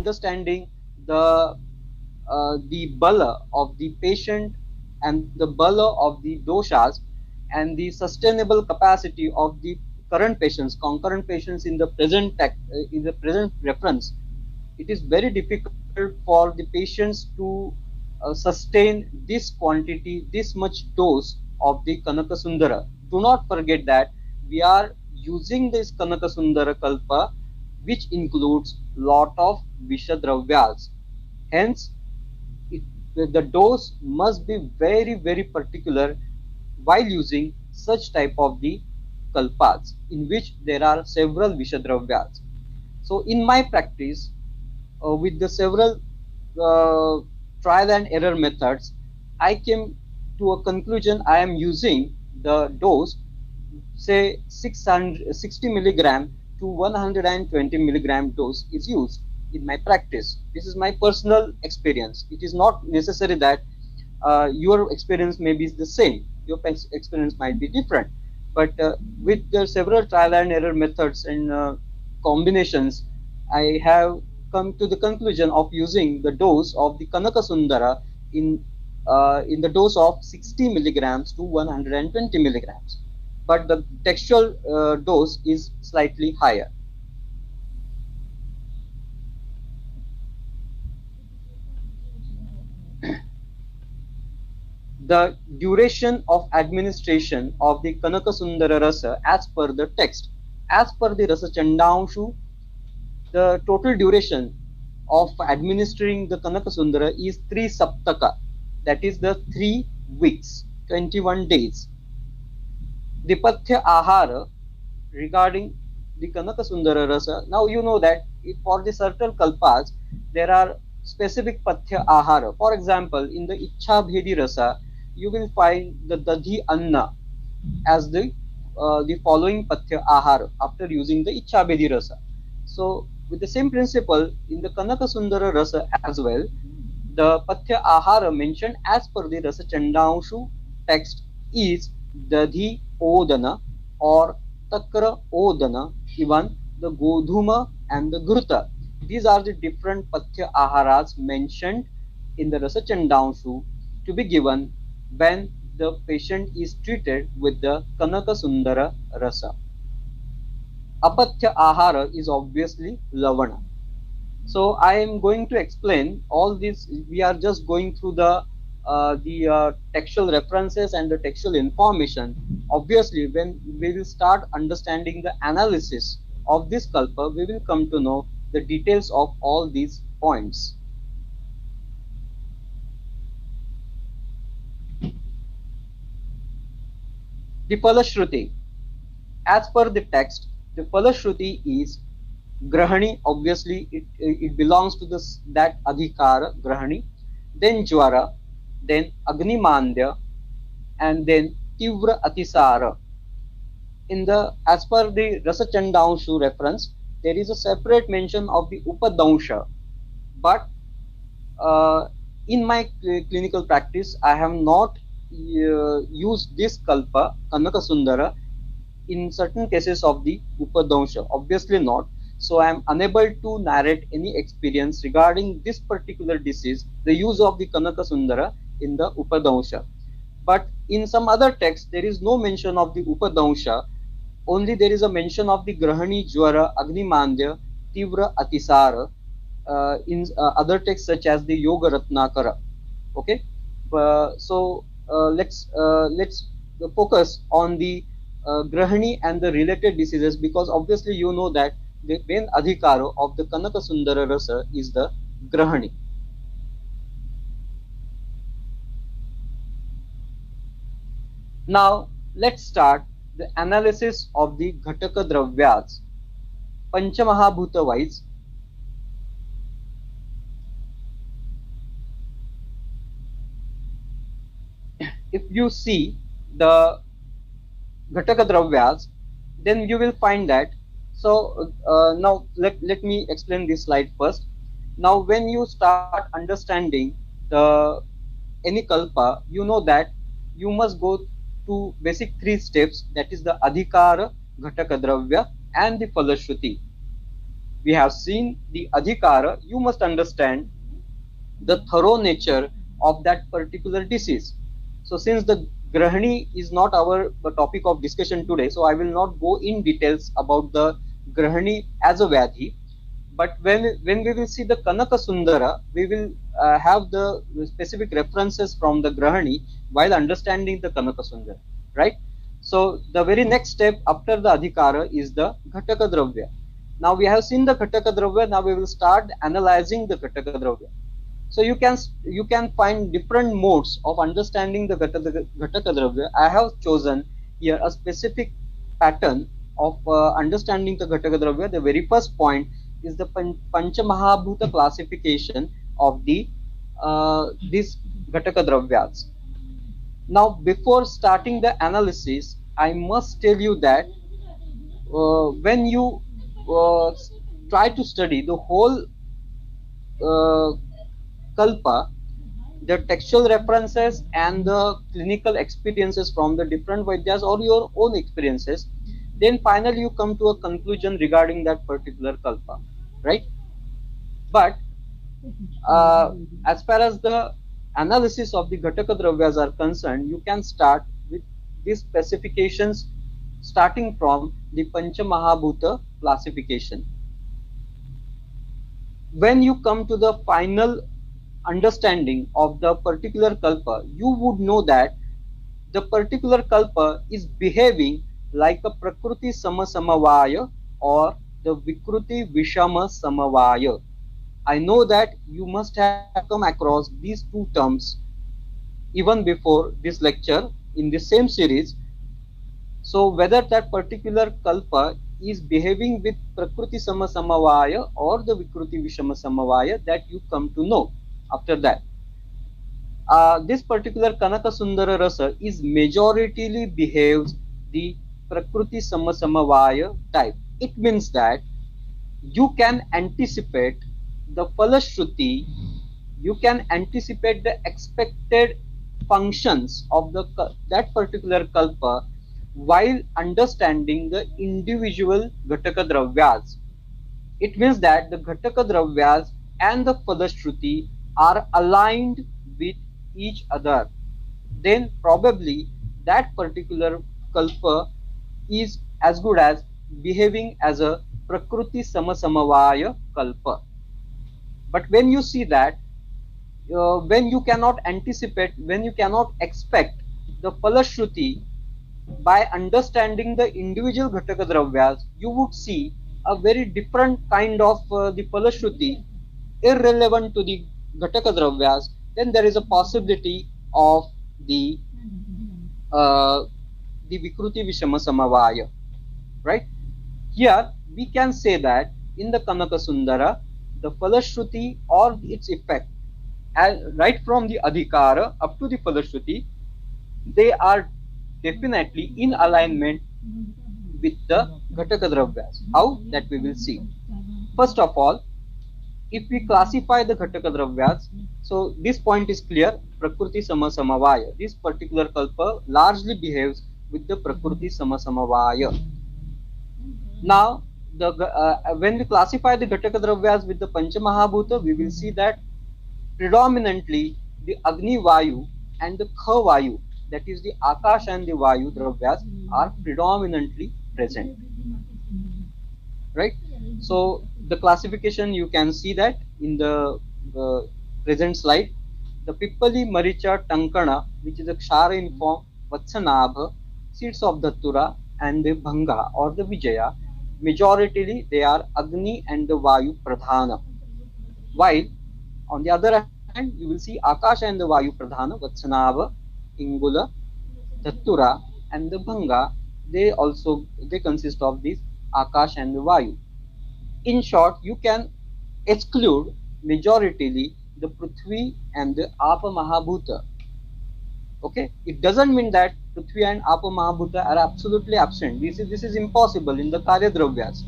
understanding the bala of the patient and the bala of the doshas and the sustainable capacity of the current patients, concurrent patients in the in the present reference, it is very difficult for the patients to sustain this quantity, this much dose of the Kanakasundara. Do not forget that we are using this Kanakasundara Kalpa, which includes lot of Vishadravyas. Hence, it, the dose must be very, very particular while using such type of the kalpas in which there are several Vishadravyas. So in my practice, with the several uh, trial and error methods, I came to a conclusion. I am using the dose, say 660 milligram to 120 milligram dose is used in my practice. This is my personal experience. It is not necessary that your experience may be the same. Your experience might be different. But with the several trial and error methods and combinations, I have come to the conclusion of using the dose of the Kanaka Sundara in the dose of 60 milligrams to 120 milligrams. But the textual dose is slightly higher. The duration of administration of the Kanaka Sundara Rasa as per the text. As per the Rasa Chandanshu, the total duration of administering the Kanaka Sundara is 3 Saptaka, that is the 3 weeks, 21 days. The Pathya Ahara regarding the Kanaka Sundara Rasa, now you know that for the certain kalpas, there are specific Pathya Ahara. For example, in the Ichha Bhedi Rasa, you will find the Dadhi Anna as the following Pathya Ahara after using the Ichha Bhedi Rasa. So, with the same principle, in the Kanaka Sundara Rasa as well, the Pathya Ahara mentioned as per the Rasa Chandanshu text is Dadhi Odana or Takra Odana, even the Godhuma and the Gruta. These are the different Pathya Aharas mentioned in the Rasa Chandanshu to be given when the patient is treated with the Kanaka Sundara Rasa. Apatya Ahara is obviously Lavana. So I am going to explain all this. We are just going through the textual references and the textual information. Obviously, when we will start understanding the analysis of this kalpa, we will come to know the details of all these points. The Falashruti. As per the text, the Falashruti is Grahani. Obviously, it belongs to this that Adhikara, Grahani, then Jwara, then Agnimandya, and then Tivra Atisara. In the as per the Rasa Chandanshu reference, there is a separate mention of the Upadansha, but uh, in my clinical practice, I have not used this kalpa Kanaka Sundara in certain cases of the Upadansha. Obviously not. So I am unable to narrate any experience regarding this particular disease, the use of the Kanaka Sundara in the Upadansha. But in some other texts, there is no mention of the Upadansha. Only there is a mention of the Grahani Jwara, Agnimandya, Tivra Atisara in other texts such as the Yoga Ratnakara. Okay, let's focus on the Grahani and the related diseases, because obviously you know that the main adhikaro of the Kanaka Sundara Rasa is the Grahani. Now let's start the analysis of the Ghataka Dravyas. Panchamahabhuta wise, if you see the Ghataka Dravyas, then you will find that. So now let me explain this slide first. Now when you start understanding the any kalpa, you know that you must go to basic three steps, that is the Adhikara, Ghataka Dravya and the Falashruti. we have seen the adhikara, you must understand the thorough nature of that particular disease. So since the grahani is not our the topic of discussion today, so I will not go in details about the grahani as a vyadhi. But when we will see the Kanaka Sundara, we will have the specific references from the grahani while understanding the Kanaka Sundara, right? So the very next step after the adhikara is the ghataka dravya. Now we have seen the ghataka dravya. Now we will start analyzing the ghataka dravya. So you can find different modes of understanding the ghataka dravya. I have chosen here a specific pattern of understanding the ghataka dravya. The very first point is the pancha mahabhuta classification of the these ghataka dravyas. Now before starting the analysis, I must tell you that when you uh, try to study the whole uh, kalpa, the textual references and the clinical experiences from the different Vaidyas or your own experiences, then finally you come to a conclusion regarding that particular kalpa, right? But as far as the analysis of the Ghataka Dravyas are concerned, you can start with these specifications starting from the Pancha Mahabhuta classification. When you come to the final understanding of the particular kalpa, you would know that the particular kalpa is behaving like a Prakriti Samasamavaya or the Vikruti Vishama Samavaya. I know that you must have come across these two terms even before this lecture in the same series. So whether that particular kalpa is behaving with Prakriti Samasamavaya or the Vikruti Vishama Samavaya, that you come to know after that. This particular Kanaka Sundara Rasa is majoritarily behaves the Prakriti Samasamavaya type. It means that you can anticipate the Falashruti, you can anticipate the expected functions of the that particular kalpa while understanding the individual Ghataka Dravyas. It means that the Ghataka Dravyas and the Falashruti are aligned with each other. Then probably that particular kalpa is as good as behaving as a Prakriti Samasamavaya kalpa. But when you see that, when you cannot anticipate, when you cannot expect the Falashruti by understanding the individual Ghataka Dravyas, you would see a very different kind of the Falashruti irrelevant to the Ghataka Dravyas. Then there is a possibility of the uh, the Vikruti Vishama Samavaya, right? Here we can say that in the Kanaka Sundara, the Falashruti or its effect, right from the Adhikara up to the Falashruti, they are definitely in alignment with the Ghataka Dravyas. How? That we will see. First of all, if we classify the Ghataka Dravyas, so this point is clear, Prakriti Samasamavaya. This particular kalpa largely behaves with the Prakriti Samasamavaya. Now, when we classify the Ghataka Dravyas with the Pancha Mahabhuta, we will see that predominantly the Agni Vayu and the Kha Vayu, that is the Akash and the Vayu Dravyas, are predominantly present. Right? So the classification you can see that in the present slide. The Pippali Maricha Tankana, which is a Kshara in form, Vatsanabha, seeds of Datura and the Bhanga or the Vijaya, majoritarily they are Agni and the Vayu Pradhana. While on the other hand, you will see Akash and the Vayu Pradhana, Vatsanabha, Ingula, Datura and the Bhanga, they consist of these Akash and the Vayu. In short, you can exclude majoritarily the Prithvi and the Apa Mahabhuta. Okay, it doesn't mean that Prithvi and Apa Mahabhuta are absolutely absent. This is impossible in the Karya Dravyas.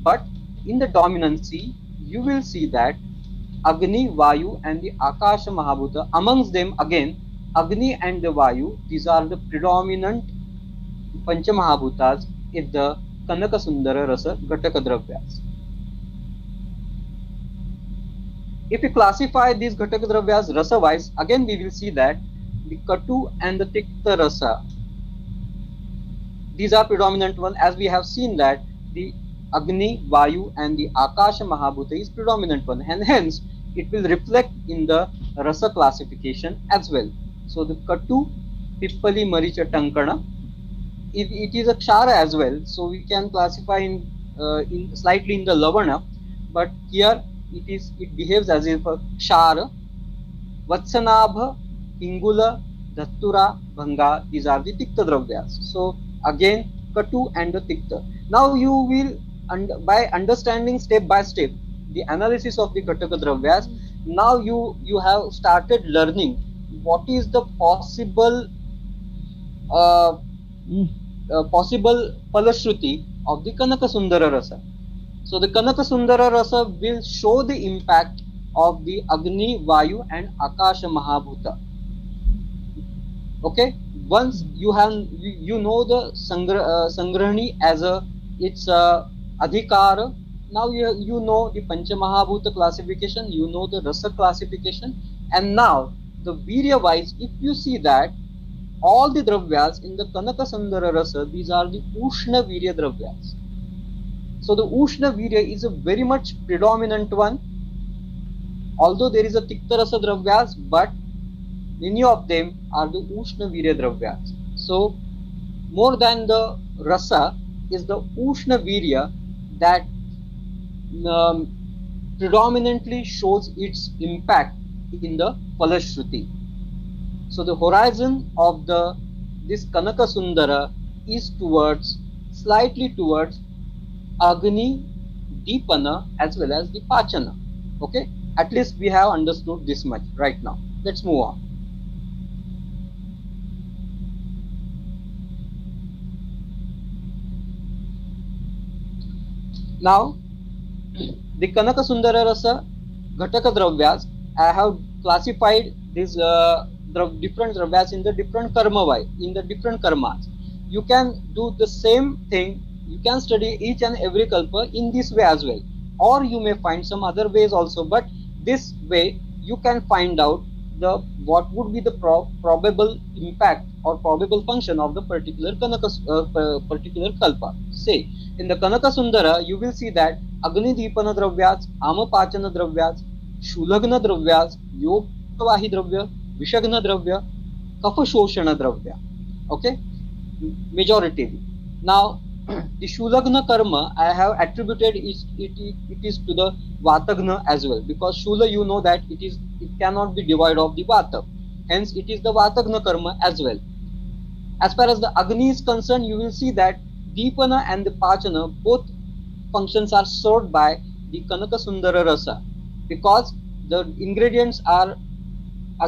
But in the dominancy, you will see that Agni, Vayu and the Akasha Mahabhuta, amongst them again, Agni and the Vayu, these are the predominant Pancha Mahabhutas in the Kanaka Sundara Rasa Ghataka Dravyas. If we classify these Ghataka Dravyas rasa wise, again we will see that the Katu and the Tikta rasa, these are predominant one, as we have seen that the Agni, Vayu and the Akasha Mahabhuta is predominant one, and hence it will reflect in the rasa classification as well. So the Katu, Pippali, Maricha, Tankana, it is a Kshara as well, so we can classify in slightly in the Lavana, but here it behaves as if a Kshara. Vatsanabha, Ingula, Dhattura, Bhanga, these are the Tikta Dravyas. So again Katu and the Tikta. Now you will by understanding step by step the analysis of the Ghataka Dravyas, now you have started learning what is the possible possible Palashruti of the Kanaka Sundara Rasa. So the Kanaka Sundara Rasa will show the impact of the Agni, Vayu and Akasha Mahabhuta. Okay, once you have you know the Sangrahani as its Adhikara. Now you know the Pancha Mahabhuta classification, you know the Rasa classification, and now the Virya wise, if you see that all the Dravyas in the Kanaka Sundara Rasa, these are the Ushna Virya Dravyas. So the Ushna Virya is a very much predominant one, although there is a Tikta Rasa Dravyas, but many of them are the Ushna Virya Dravyas. So more than the Rasa is the Ushna Virya that predominantly shows its impact in the Palashruti. So the horizon of this Kanaka Sundara is slightly towards Agni, Deepana as well as the Pachana. Okay, at least we have understood this much right now. Let's move on. Now the Kanaka Sundara Rasa Ghataka Dravyas, I have classified these different dravyas in the different karma in the different karmas. You can do the same thing, you can study each and every kalpa in this way as well, or you may find some other ways also, but this way you can find out what would be the probable impact or probable function of the particular particular kalpa. Say in the Kanaka Sundara you will see that Agni Deepana Dravyas, Amapachana Dravyas, Shulagna Dravyas, Yogavahi Dravya, Vishagna Dravya, Kapha Shoshana Dravya. Okay, majority. Now the Shulagna Karma I have attributed it is to the Vatagna as well, because Shula you know that it cannot be devoid of the Vata, hence it is the Vatagna Karma as well. As far as the Agni is concerned, you will see that Deepana and the Pachana both functions are served by the Kanaka Sundara Rasa, because the ingredients are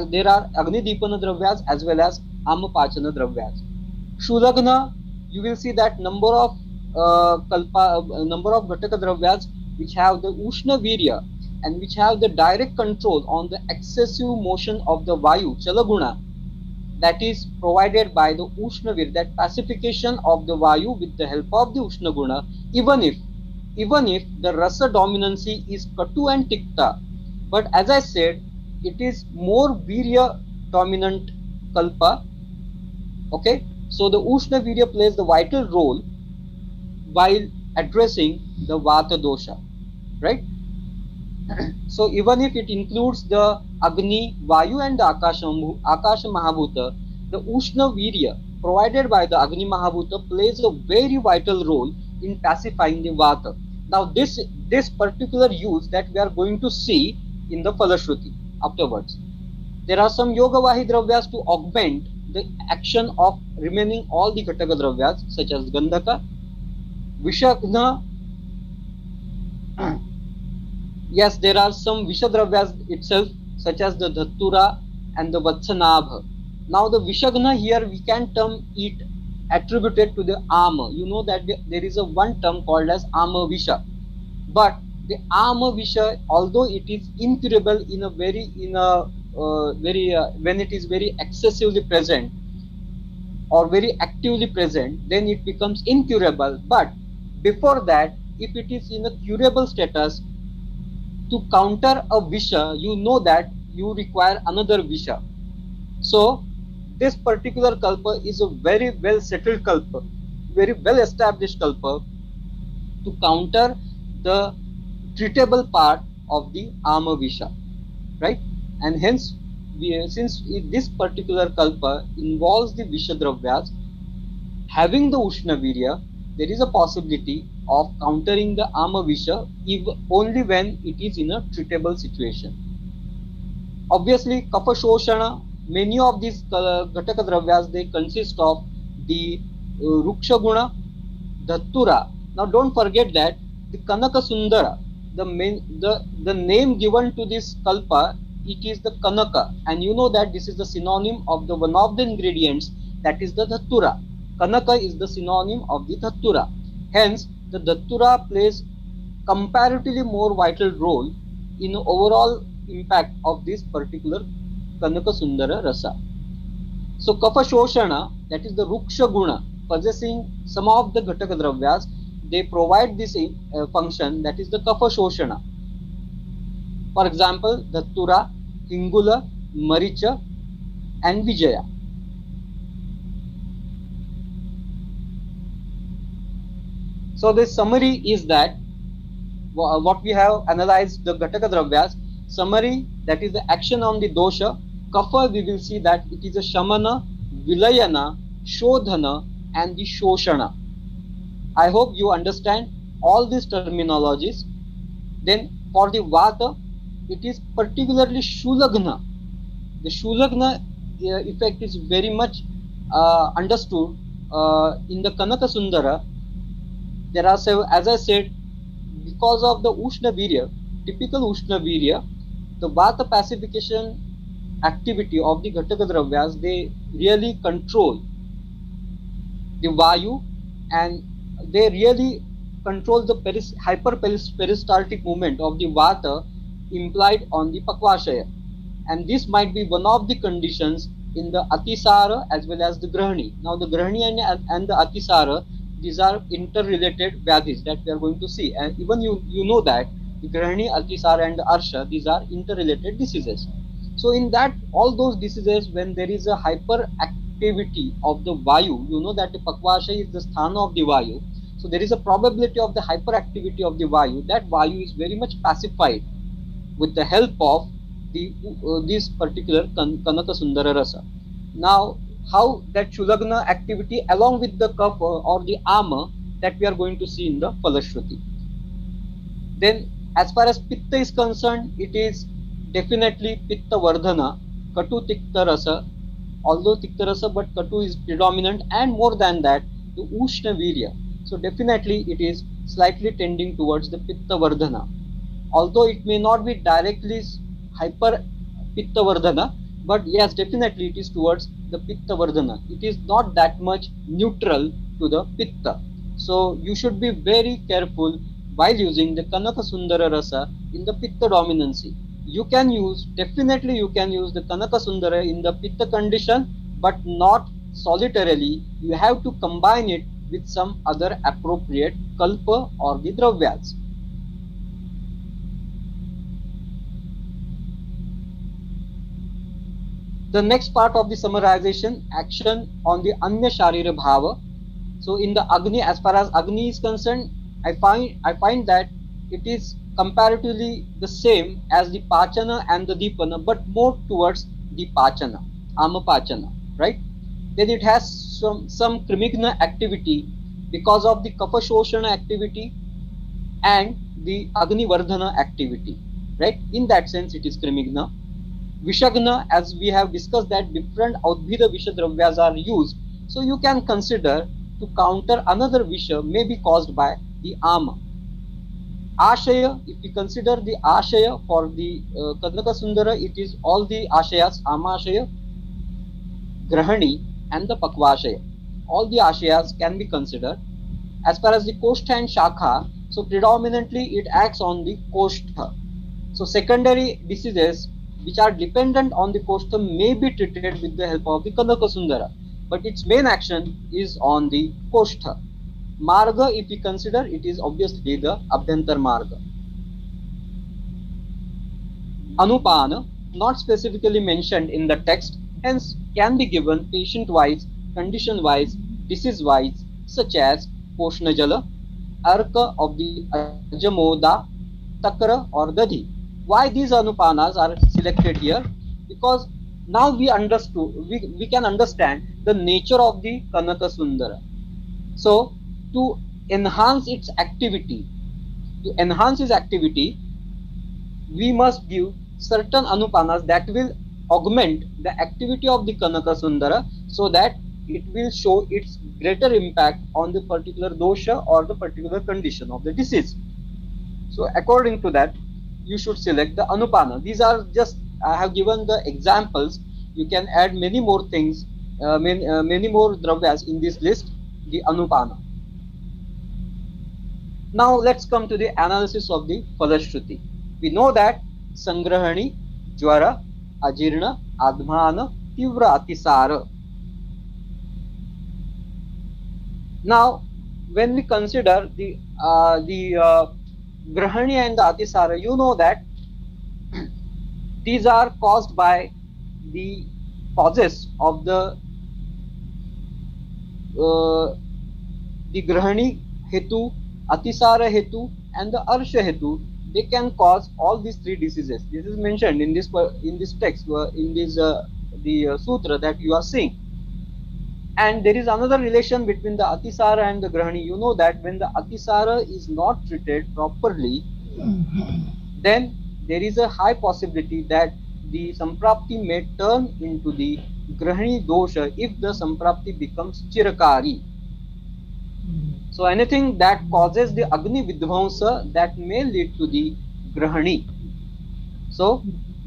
there are Agni Deepana Dravyas as well as Amapachana Dravyas. Shulagna, you will see that number of Ghataka Dravyas which have the Ushna Virya and which have the direct control on the excessive motion of the Vayu, Chalaguna, that is provided by the Ushna Virya, that pacification of the Vayu with the help of the Ushna Guna, even if the Rasa dominancy is Katu and Tikta, but as I said, it is more Virya dominant kalpa. Okay, so the Ushna Virya plays the vital role while addressing the Vata dosha, right? So even if it includes the Agni, Vayu and the Akasha Mahabhuta, the Ushna Virya provided by the Agni Mahabhuta plays a very vital role in pacifying the Vata. Now this particular use that we are going to see in the Falashruti afterwards. There are some Yogavahi Dravyas to augment the action of remaining all the Ghataka Dravyas such as Gandhaka, Vishagna. Yes, there are some Vishadravyas itself such as the Dhattura and the Vatsanabha. Now the Vishagna here we can term it attributed to the Ama. You know that there is a one term called as Ama Visha. But the Ama Visha, although it is incurable when it is very excessively present or very actively present, then it becomes incurable. But before that, if it is in a curable status, To counter a Visha, you know that you require another Visha. So this particular kalpa is a very well settled kalpa, very well established kalpa to counter the treatable part of the Ama Visha, right? And hence, since this particular kalpa involves the Vishadravyas, having the Ushna Virya, there is a possibility of countering the Ama Visha if only when it is in a treatable situation. Obviously, Kapha Shoshana, many of these Ghataka Dravyas, they consist of the Ruksha Guna, Dhattura. Now don't forget that the Kanaka Sundara, the name given to this kalpa, it is the Kanaka, and you know that this is the synonym of the one of the ingredients, that is the Dhattura. Kanaka is the synonym of the Dhattura. Hence, the Dhattura plays comparatively more vital role in overall impact of this particular Kanaka Sundara Rasa. So Kapha Shoshana, that is the Ruksha Guna, possessing some of the Ghataka Dravyas, they provide this function, that is the Kapha Shoshana. For example, Dhattura, Hingula, Maricha and Vijaya. So the summary is that what we have analyzed the Ghataka Dravyas, summary, that is the action on the dosha. Kapha, we will see that it is a Shamana, Vilayana, Shodhana and the Shoshana. I hope you understand all these terminologies. Then for the Vata, it is particularly Shulagna. The Shulagna effect is very much understood in the Kanaka Sundara. There are several, as I said, because of the Ushna Virya, typical Ushna Virya, the Vata pacification activity of the Ghataka Dravyas, they really control the Vayu and they really control the hyperperistaltic movement of the Vata implied on the Pakvashaya. And this might be one of the conditions in the Atisara as well as the Grahani. Now the Grahani and the Atisara, these are interrelated Vyadhis that we are going to see. And even you know that the Grahani, Atisara and the Arsha, these are interrelated diseases. So in that, all those diseases, when there is a hyperactivity of the Vayu, you know that the Pakvashaya is the sthana of the Vayu. So there is a probability of the hyperactivity of the Vayu. That Vayu is very much pacified with the help of this particular Kanaka Sundara Rasa. Now, how that Shulagna activity along with the Kapha or the Ama, that we are going to see in the Falashruti. Then as far as Pitta is concerned, it is definitely Pitta Vardhana, Katu Tikta Rasa, although Tikta Rasa, but Katu is predominant, and more than that, the Ushna Virya. So definitely it is slightly tending towards the Pitta Vardhana. Although it may not be directly hyper Pitta Vardhana, but yes, definitely it is towards the Pitta Vardhana. It is not that much neutral to the Pitta. So you should be very careful while using the Kanaka Sundara Rasa in the Pitta dominancy. You can use, definitely you can use the Kanaka Sundara in the Pitta condition, but not solitarily. You have to combine it with some other appropriate kalpa or the dravyas. The next part of the summarization, action on the Anya Sharira Bhava. So in the Agni, as far as Agni is concerned, I find that it is comparatively the same as the Pachana and the Dipana, but more towards the Pachana, Ama Pachana, right? Then it has some Krimigna activity because of the Kapha Shoshana activity and the Agni Vardhana activity, right? In that sense, it is Krimigna. Vishagna, as we have discussed, that different Audbhida Vishadravyas are used. So you can consider to counter another Visha may be caused by the Ama. Ashaya, if we consider the Ashaya for the Kanaka Sundara, it is all the Ashayas, Ama Ashaya, Grahani and the Pakvashaya. All the Ashayas can be considered. As far as the Koshtha and Shakha, so predominantly it acts on the Koshtha. So secondary diseases which are dependent on the Koshtha may be treated with the help of the Kanaka Sundara, but its main action is on the Koshtha. Marga, if we consider, it is obviously the Abhyantar Marga. Anupana, not specifically mentioned in the text, hence can be given patient-wise, condition-wise, disease-wise, such as Poshnajala, Arka of the Ajamoda, Takra or Dadi. Why these Anupanas are selected here? Because now we can understand the nature of the Kanaka Sundara. So to enhance its activity, we must give certain anupanas that will augment the activity of the Kanaka Sundara so that it will show its greater impact on the particular dosha or the particular condition of the disease. So according to that, you should select the anupana. These are just, I have given the examples. You can add many more things, many more dravyas in this list, the anupana. Now let's come to the analysis of the Falashruti. We know that Sangrahani, Jwara, Ajirna, Admana, Tivra Atisara. Now, when we consider the Grahani and the Atisara, you know that these are caused by the causes of the Grahani Hetu, Atisara Hetu, and the Arsha Hetu. They can cause all these three diseases. This is mentioned in this text, in this the sutra that you are seeing. And there is another relation between the Atisara and the Grahani. You know that when the Atisara is not treated properly, then there is a high possibility that the Samprapti may turn into the Grahani dosha if the Samprapti becomes Chirakari. So anything that causes the Agni Vidvamsa, that may lead to the Grahani. So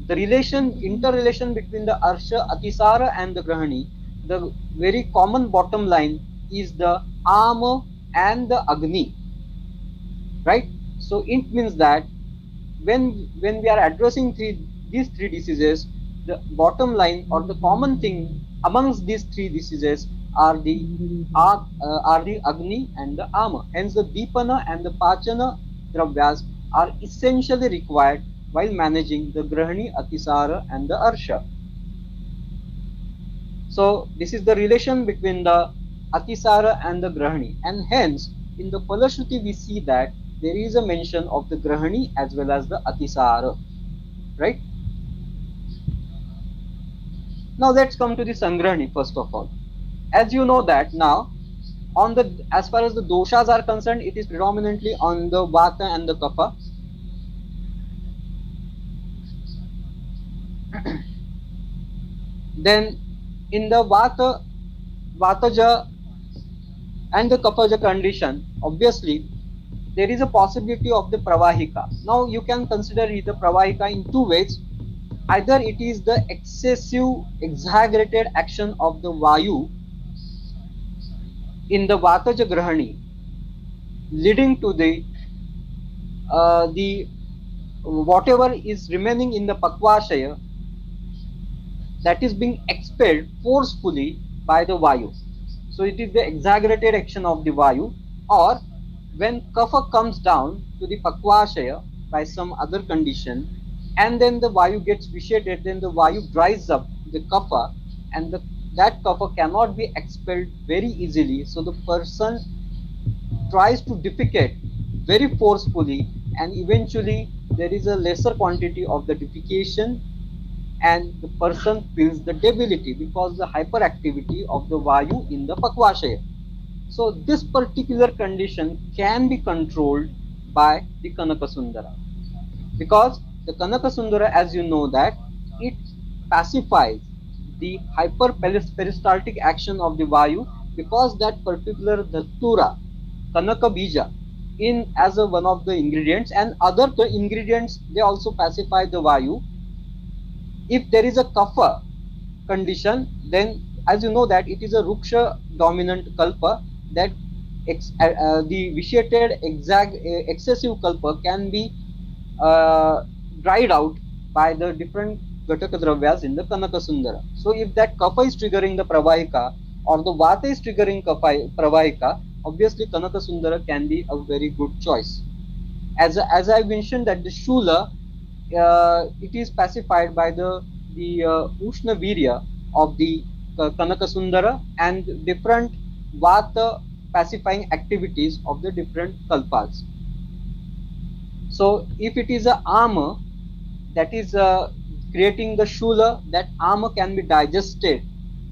the interrelation between the Arsha, Atisara and the Grahani, the very common bottom line is the Ama and the Agni, right? So it means that when we are addressing these three diseases, the bottom line or the common thing amongst these three diseases are the Agni and the Ama. Hence the Dipana and the Pachana dravyas are essentially required while managing the Grahani, Atisara and the Arsha. So this is the relation between the Atisara and the Grahani, and hence in the Falashruti we see that there is a mention of the Grahani as well as the Atisara, right? Now let's come to the Sangrahani first of all. As you know that now, as far as the doshas are concerned, it is predominantly on the Vata and the Kapha. Then in the Vataja and the Kaphaja condition, obviously there is a possibility of the Pravahika. Now you can consider the Pravahika in two ways. Either it is the excessive, exaggerated action of the Vayu in the Vataja Grahani, leading to the whatever is remaining in the Pakvashaya, that is being expelled forcefully by the Vayu. So it is the exaggerated action of the Vayu, or when Kapha comes down to the Pakvashaya by some other condition, and then the Vayu gets vitiated, then the Vayu dries up the Kapha, and that Kapha cannot be expelled very easily. So the person tries to defecate very forcefully, and eventually there is a lesser quantity of the defecation, and the person feels the debility because the hyperactivity of the Vayu in the Pakvashaya. So this particular condition can be controlled by the Kanaka Sundara, because the Kanaka Sundara, as you know that, it pacifies the hyperperistaltic action of the Vayu, because that particular Dhatura, Kanaka Bija, in as one of the ingredients, and other ingredients, they also pacify the Vayu. If there is a Kapha condition, then as you know that it is a Ruksha dominant Kalpa, that the vitiated excessive Kalpa can be dried out by the different Ghataka Dravyas in the Kanaka Sundara. So if that Kapha is triggering the Pravahika, or the Vata is triggering Pravahika, obviously Kanaka Sundara can be a very good choice. As I mentioned that the Shula it is pacified by the Ushna Virya of the Kanaka Sundara and different Vata pacifying activities of the different kalpas. So if it is a armor that is creating the shula, that armor can be digested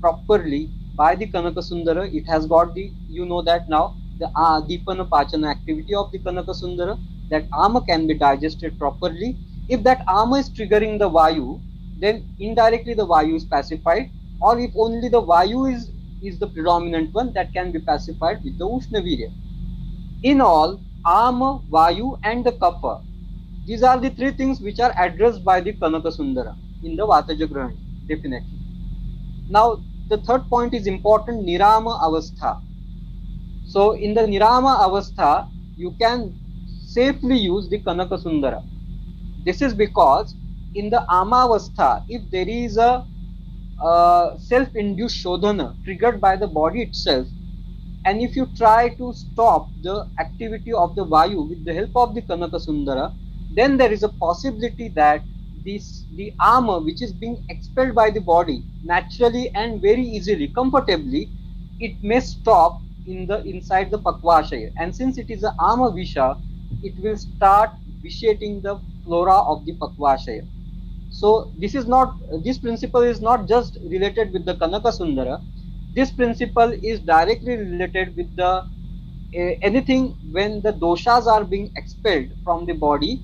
properly by the Kanaka Sundara. It has got the, you know that now, the Dipana Pachana activity of the Kanaka Sundara, that armor can be digested properly. If that armor is triggering the Vayu, then indirectly the Vayu is pacified, or if only the Vayu is the predominant one, that can be pacified with the Ushna Virya. In all, Ama, Vayu and the Kapha, these are the three things which are addressed by the Kanaka Sundara in the Vataja Grahani, definitely. Now, the third point is important, Nirama Avastha. So, in the Nirama Avastha, you can safely use the Kanaka Sundara. This is because in the Amavastha, if there is a self-induced Shodhana triggered by the body itself, and if you try to stop the activity of the Vayu with the help of the Kanaka Sundara, then there is a possibility that the armor which is being expelled by the body naturally and very easily, comfortably, it may stop inside the Pakvashaya. And since it is an armor Visha, it will start vitiating the flora of the Pakvashaya. So this principle is not just related with the Kanaka Sundara. This principle is directly related with the anything when the doshas are being expelled from the body,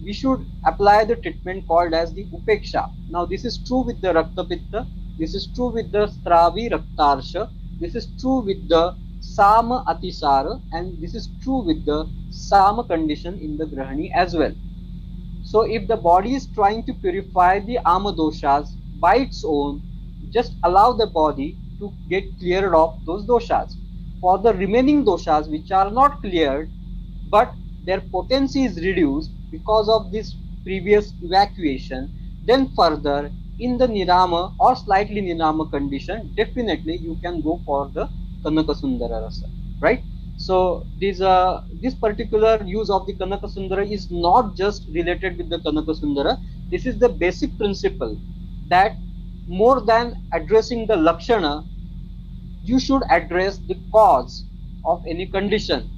we should apply the treatment called as the upeksha. Now this is true with the rakta pitta, this is true with the stravi raktarsha, this is true with the sama atisara, and this is true with the sama condition in the grahani as well. So if the body is trying to purify the ama doshas by its own, just allow the body to get cleared of those doshas. For the remaining doshas which are not cleared, but their potency is reduced because of this previous evacuation, then further in the Nirama or slightly Nirama condition, definitely you can go for the Kanaka Sundara Rasa, right? So this particular use of the Kanaka Sundara is not just related with the Kanaka Sundara. This is the basic principle that more than addressing the Lakshana, you should address the cause of any condition.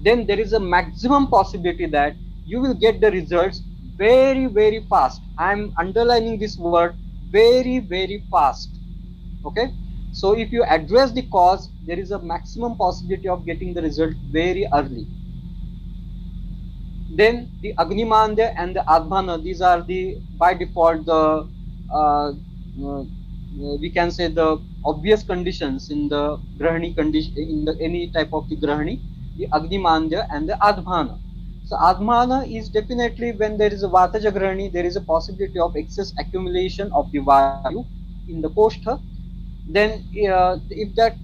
Then there is a maximum possibility that you will get the results very, very fast. I am underlining this word, very, very fast. Okay. So if you address the cause, there is a maximum possibility of getting the result very early. Then the Agnimandya and the Adhana, these are the by default the we can say the obvious conditions in the Grahani condition, in the any type of the Grahani, the Agnimandya and the Adhana. So Adhana is definitely when there is a Vataja Grahani, there is a possibility of excess accumulation of the Vayu in the Koshtha. Then if that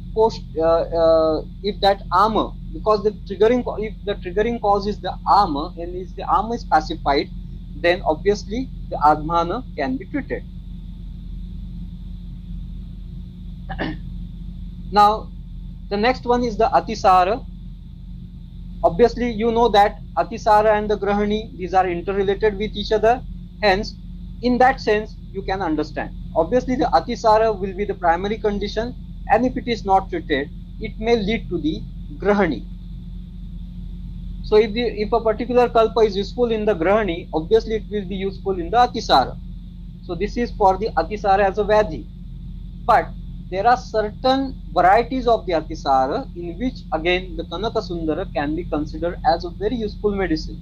armor, because if the triggering cause is the armor, and if the armor is pacified, then obviously the Adhana can be treated. Now the next one is the Atisara. Obviously you know that Atisara and the Grahani, these are interrelated with each other, hence in that sense you can understand. Obviously the Atisara will be the primary condition, and if it is not treated, it may lead to the Grahani. So if a particular kalpa is useful in the Grahani, obviously it will be useful in the Atisara. So this is for the Atisara as a Vyadhi. But there are certain varieties of the Atisara in which again the Kanaka Sundara can be considered as a very useful medicine.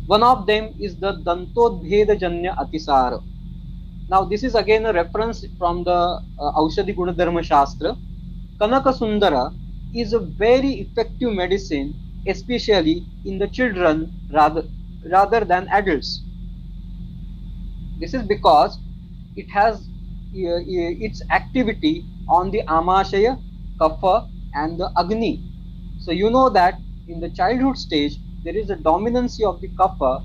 One of them is the Dantodbhedajanya Atisara. Now this is again a reference from the Aushadhi Gunadharma Shastra. Kanaka Sundara is a very effective medicine, especially in the children rather than adults. This is because it has its activity on the Amashaya, Kapha and the Agni. So you know that in the childhood stage there is a dominancy of the Kapha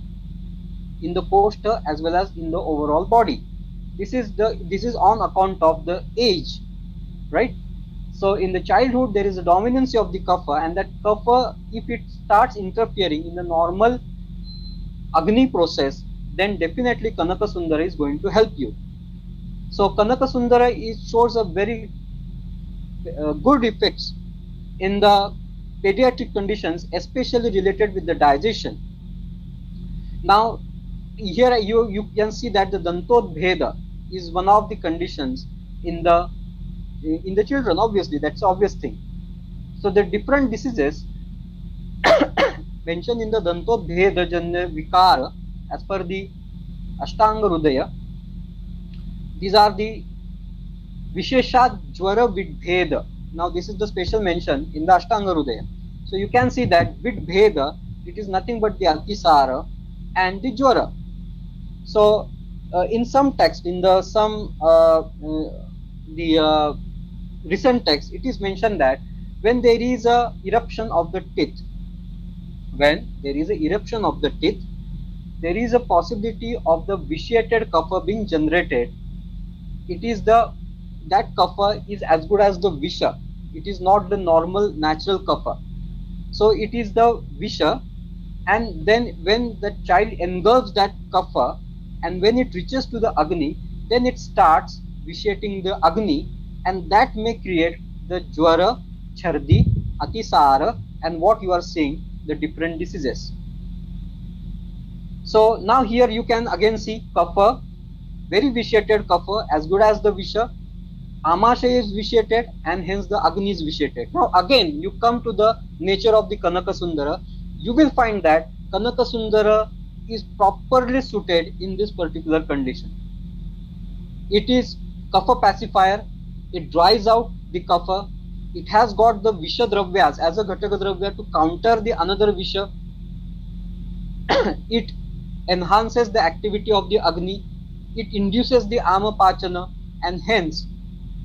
in the Koshtha as well as in the overall body. This is on account of the age, right? So in the childhood there is a dominancy of the Kapha, and that Kapha, if it starts interfering in the normal Agni process, then definitely Kanaka Sundara is going to help you. So Kanaka Sundara shows a very good effects in the pediatric conditions, especially related with the digestion. Now, here you can see that the Dantodbheda is one of the conditions in the children. Obviously, that's the obvious thing. So the different diseases mentioned in the Dantodbheda Janya Vikara as per the Ashtanga Rudaya, these are the Visheshat Jwara Vidbheda. Now this is the special mention in the Ashtanga Rudaya. So you can see that Vidbheda, it is nothing but the Atisara and the Jwara. So in some text, in the some the recent text, it is mentioned that when there is a eruption of the teeth, when there is a eruption of the teeth, there is a possibility of the vitiated kapha being generated. It is that kapha is as good as the visha. It is not the normal natural kapha. So it is the visha, and then when the child engulfs that kapha and when it reaches to the agni, then it starts vitiating the agni, and that may create the jwara, chardi, atisara, and what you are seeing, the different diseases. So now here you can again see kapha, very vitiated kapha, as good as the visha. Amashaya is vitiated and hence the Agni is vitiated. Now again you come to the nature of the Kanaka Sundara, you will find that Kanaka Sundara is properly suited in this particular condition. It is kapha pacifier, it dries out the kapha, it has got the Visha Dravyas as a Ghataka Dravya to counter the another Visha, it enhances the activity of the Agni, it induces the Amapachana, and hence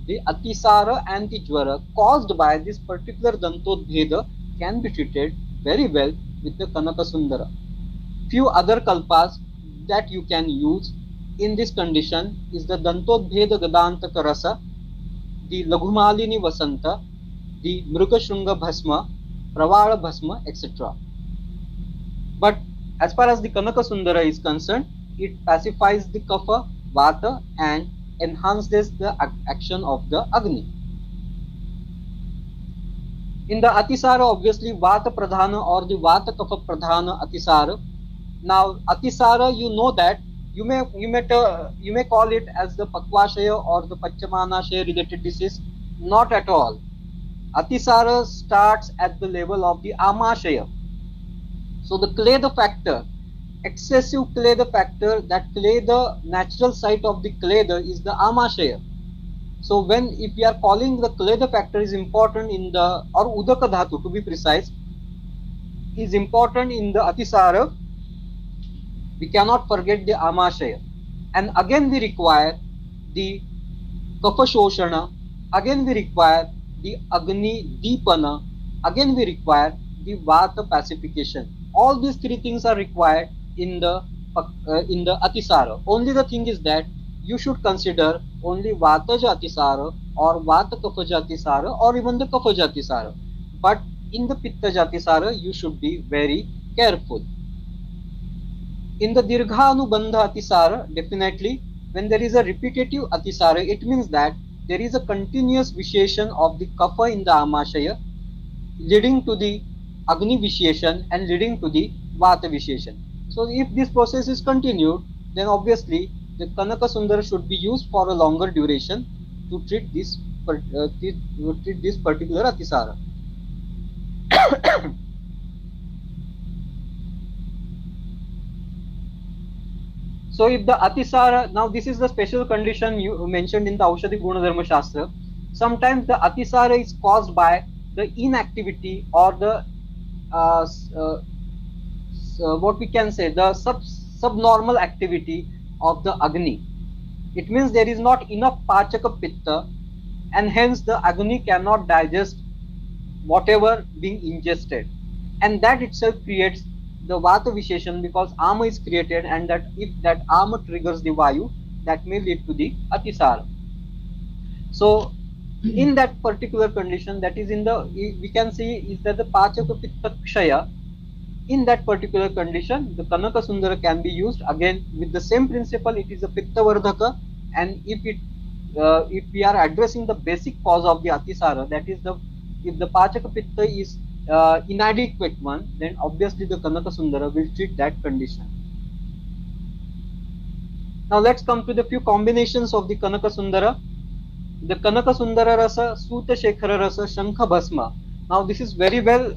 the Atisara and the Jwara caused by this particular Dantodbheda can be treated very well with the Kanaka Sundara. Few other kalpas that you can use in this condition is the Dantodbheda Gadantaka Rasa, the Laghumalini Vasanta, the Mrukashunga Bhasma, Pravala Bhasma, etc. But as far as the Kanaka Sundara is concerned, it pacifies the kapha, vata, and enhances the action of the Agni. In the Atisara, obviously Vata Pradhana or the Vata Kapha Pradhana Atisara. Now Atisara, you know that you may call it as the Pakvashaya or the Pachamanashaya related disease. Not at all. Atisara starts at the level of the Amashaya. So the Kleda factor, excessive Kleda factor, that Kleda, natural site of the Kleda is the Amashaya. So when, if we are calling the Kleda factor is important in the, or Udaka Dhatu to be precise, is important in the Atisara, we cannot forget the Amashaya. And again we require the Kapha Shoshana, again we require the Agni Deepana, again we require the Vata pacification. All these three things are required in the Atisara. Only the thing is that you should consider only Vataja Atisara or Vata Kaphaja Atisara or even the Kaphaja Atisara. But in the Pittaja Atisara, you should be very careful. In the Dirgha Anubandha Atisara, definitely when there is a repetitive Atisara, it means that there is a continuous vitiation of the Kapha in the Amashaya, leading to the Agni vitiation and leading to the Vata vitiation. So if this process is continued, then obviously the Kanaka Sundara should be used for a longer duration to treat this particular Atisara. So if the Atisara, now this is the special condition you mentioned in the Aushadhi Gunadharma Shastra. Sometimes the Atisara is caused by the inactivity or the what we can say, the subnormal activity of the Agni. It means there is not enough Pachaka Pitta, and hence the Agni cannot digest whatever being ingested, and that itself creates the Vata Visheshan, because Ama is created, and that if that Ama triggers the Vayu, that may lead to the Atisara. So in that particular condition, that is in the, we can see is that the Pachaka Pitta Kshaya, In that particular condition, the Kanaka Sundara can be used again with the same principle. It is a Pitta Vardhaka, and if we are addressing the basic cause of the Atisara, that is the if the Pachaka Pitta is inadequate one, then obviously the Kanaka Sundara will treat that condition. Now let's come to the few combinations of the Kanaka Sundara. The Kanaka Sundara Rasa, Suta Shekhara Rasa, Shankha Bhasma. Now this is very well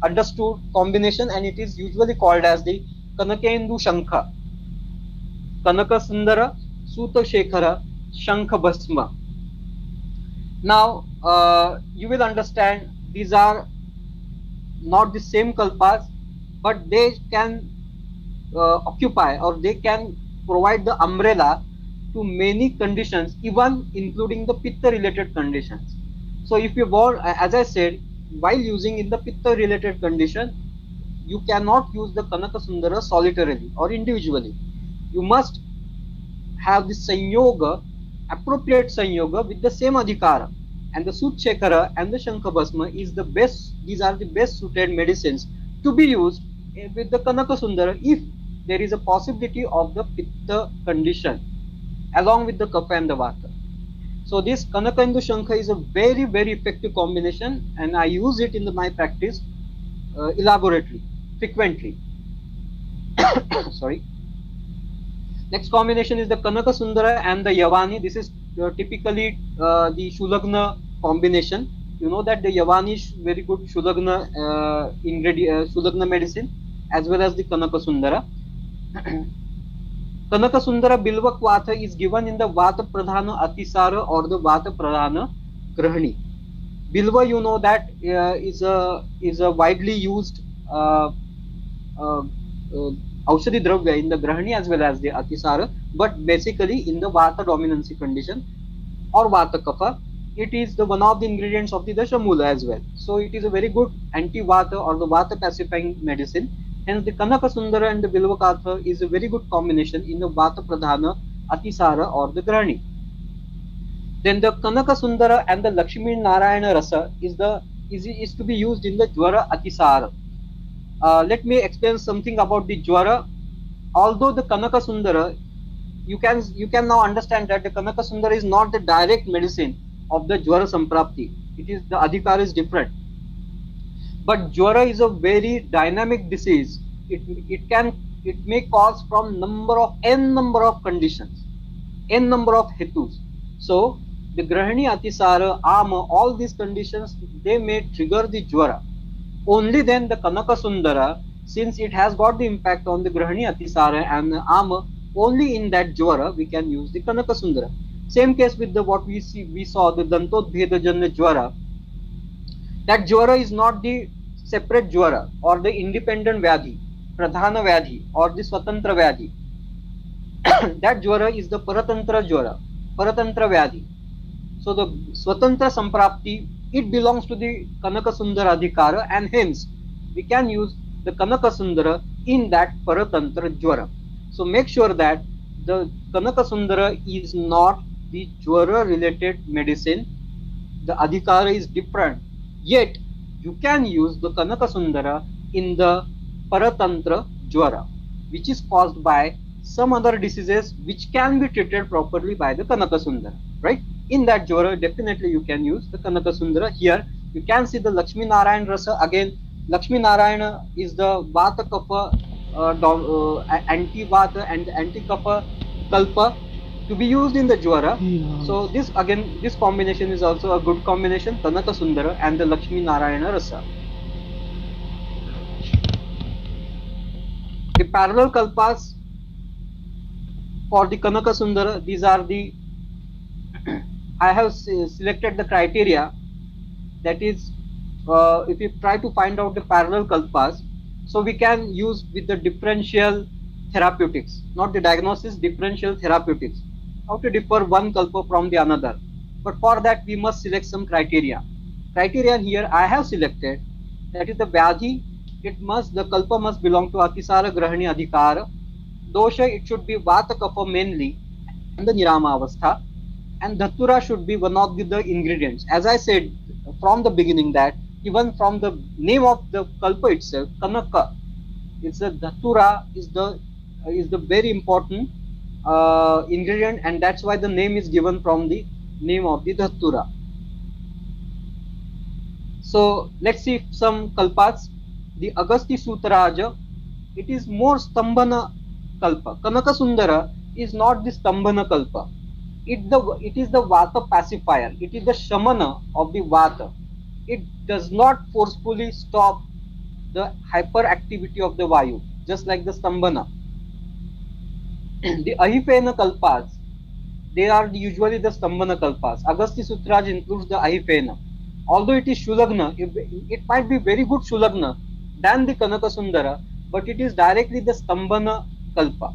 understood combination, and it is usually called as the Kanakendu Shankha. Kanaka Sundara, Suta Shekhara, Shankha Bhasma. Now you will understand these are not the same kalpas, but they can occupy, or they can provide the umbrella to many conditions, even including the pitta related conditions. So if you want, as I said, while using in the pitta related condition, you cannot use the Kanaka Sundara solitarily or individually. You must have the sanyoga, appropriate sanyoga with the same adhikara. And the Sut Shekhara and the Shankha Bhasma is the best, these are the best suited medicines to be used with the Kanaka Sundara if there is a possibility of the pitta condition along with the kapha and the vata. So this Kanakendu Shankha is a very, very effective combination, and I use it in my practice elaborately, frequently. Sorry. Next combination is the Kanaka Sundara and the Yavani. This is typically the Shulagna combination. You know that the Yavani is very good Shulagna Shulagna medicine, as well as the Kanaka Sundara. Kanaka Sundara Bilvak Vatha is given in the Vata Pradhana Atisara or the Vata Pradhana Grahani. Bilva, you know that is a widely used Aushadhi Dravya in the Grahani as well as the Atisara, but basically in the Vata dominancy condition or Vata Kapha, it is the one of the ingredients of the Dashamula as well. So it is a very good anti-Vata or the Vata pacifying medicine. Hence the Kanaka Sundara and the Bilvakatha is a very good combination in the Vata Pradhana, Atisara or the Grahani. Then the Kanaka Sundara and the Lakshmi Narayana Rasa is to be used in the Jwara Atisara. Let me explain something about the Jwara. Although the Kanaka Sundara, you can now understand that the Kanaka Sundara is not the direct medicine of the Jwara Samprapti. It is the Adhikar is different. But Jwara is a very dynamic disease. It may cause from n number of conditions, n number of hetus. So the Grahani, Atisara, Ama, all these conditions, they may trigger the Jwara. Only then the Kanaka Sundara, since it has got the impact on the Grahani, Atisara and the Ama, only in that Jwara we can use the Kanaka Sundara. Same case with the what we saw the Dantodbhedajanya Jwara. That Jwara is not the separate Jwara or the independent Vyadhi, Pradhana Vyadhi or the Swatantra Vyadhi. That Jwara is the Paratantra Jwara, Paratantra Vyadhi. So the Swatantra Samprapti, it belongs to the Kanaka Sundara Adhikara, and hence we can use the Kanaka Sundara in that Paratantra Jwara. So make sure that the Kanaka Sundara is not the Jwara related medicine. The Adhikara is different. Yet you can use the Kanaka Sundara in the Paratantra Jwara, which is caused by some other diseases which can be treated properly by the Kanaka Sundara, right? In that Jwara, definitely you can use the Kanaka Sundara. Here you can see the Lakshmi Narayana Rasa. Again, Lakshmi Narayana is the Vata Kapha, anti-Vata and anti-Kapha Kalpa to be used in the Jwara. So this combination is also a good combination, Kanaka Sundara and the Lakshmi Narayana Rasa. The parallel Kalpas for the Kanaka Sundara, these are the I have selected the criteria, that is if you try to find out the parallel kalpas, so we can use with the differential therapeutics, not the diagnosis, differential therapeutics, how to differ one kalpa from the another. But for that we must select some criteria. Criteria here I have selected, that is the Vyadhi, the kalpa must belong to Atisara, Grahani, Adhikara. Dosha, it should be Vata Kapha mainly and the Nirama Avastha. And Dhatura should be one of the ingredients. As I said from the beginning that even from the name of the kalpa itself, Kanaka. It's a dhatura is the very important ingredient, and that's why the name is given from the name of the dhatura. So let's see some kalpas. The Agasti Sutraja, it is more Stambhana kalpa. Kanaka Sundara is not the Stambhana kalpa. It is the Vata pacifier. It is the Shamana of the Vata. It does not forcefully stop the hyperactivity of the Vayu, just like the Stambhana. The Ahifena kalpas, they are usually the Stambhana kalpas. Agasti Sutraj includes the Ahifena. Although it is Shulagna, it might be very good Shulagna than the Kanaka Sundara, but it is directly the Stambhana kalpa.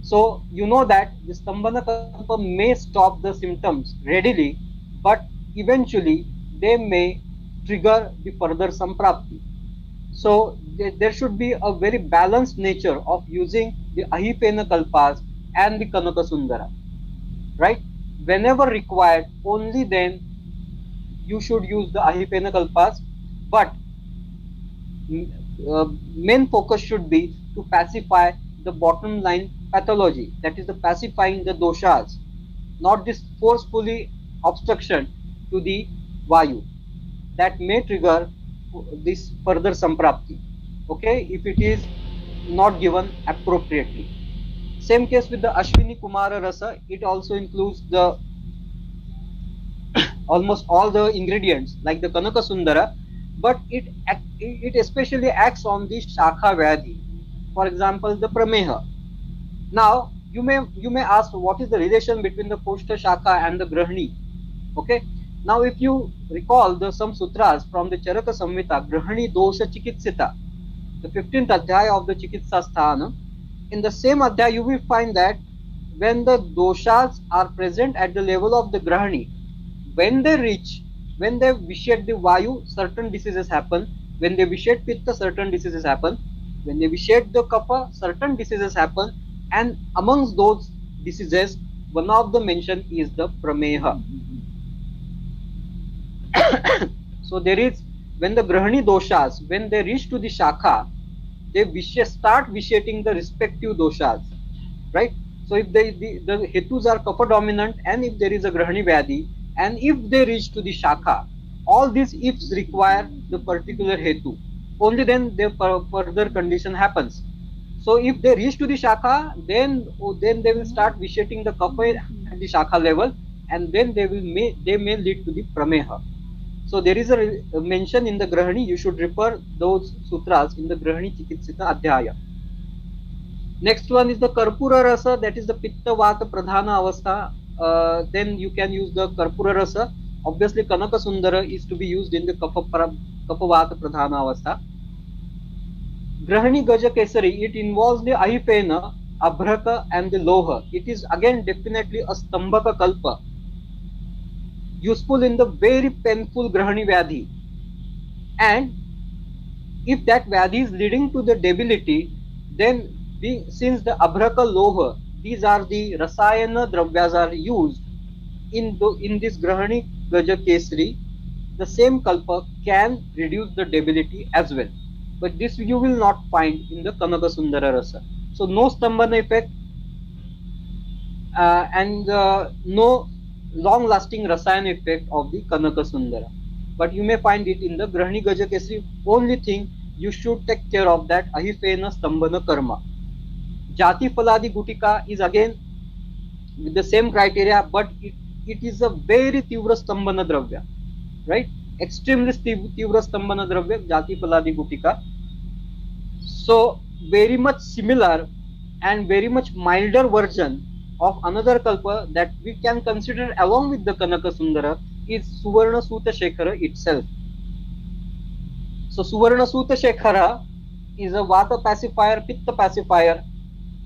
So you know that the Stambhana kalpa may stop the symptoms readily, but eventually they may trigger the further samprapti. So there should be a very balanced nature of using the Ahipena kalpas and the Kanaka Sundara, right? Whenever required, only then you should use the Ahipena kalpas, but main focus should be to pacify the bottom line pathology, that is the pacifying the doshas, not this forcefully obstruction to the Vayu that may trigger this further samprapti, okay, if it is not given appropriately. Same case with the Ashwini Kumara Rasa, it also includes the almost all the ingredients like the Kanaka Sundara, but it especially acts on the Shakha Vyadhi, for example the Prameha. Now you may ask, what is the relation between the Koshta Shakha and the Grahani? Okay, now if you recall some sutras from the Charaka Samhita, Grahani Dosha Chikitsita, the 15th adhyaya of the Chikitsa Sthana, in the same adhyaya you will find that when the doshas are present at the level of the Grahani, when they vitiate the Vayu, certain diseases happen. When they vitiate Pitta, certain diseases happen. When they vitiate the Kapha, certain diseases happen. And amongst those diseases, one of the mention is the Prameha. So there is, when the Grahani doshas, when they reach to the Shakha, they start vitiating the respective doshas, right? So if the hetus are Kapha dominant, and if there is a Grahani Vyadhi, and if they reach to the Shakha, all these ifs require the particular hetu. Only then the further condition happens. So if they reach to the Shakha, then they will start vitiating the Kapha at the Shakha level, and then they may lead to the Prameha. So there is a mention in the Grahani. You should refer those sutras in the Grahani Chikitsita Adhyaya. Next one is the Karpura Rasa, that is the Pitta Vata Pradhana Avastha. Then you can use the Karpura Rasa. Obviously Kanaka Sundara is to be used in the Kapha Vata Pradhana Avastha. Grahani Gaja Kesari, it involves the Ahipena, Abhraka and the Loha. It is again definitely a Stambhaka Kalpa, useful in the very painful Grahani Vyadhi. And if that Vyadhi is leading to the debility, then since the Abhraka Loha, these are the Rasayana Dravyas are used in this Grahani Gaja Kesari, the same Kalpa can reduce the debility as well. But this you will not find in the Kanaka Sundara Rasa. So no Stambhana effect and no long lasting Rasayana effect of the Kanaka Sundara. But you may find it in the Grahani Gaja Kesari. Only thing you should take care of that Ahifena Stambhana Karma. Jati Faladi Gutika is again with the same criteria, but it is a very Tivra Stambhana Dravya, right? Extremely Tivra Stambhana Dravya, Jati Faladi Gutika. So very much similar and very much milder version of another Kalpa that we can consider along with the Kanaka Sundara is Suvarna Suta Shekhara itself. So Suvarna Suta Shekhara is a Vata pacifier, Pitta pacifier,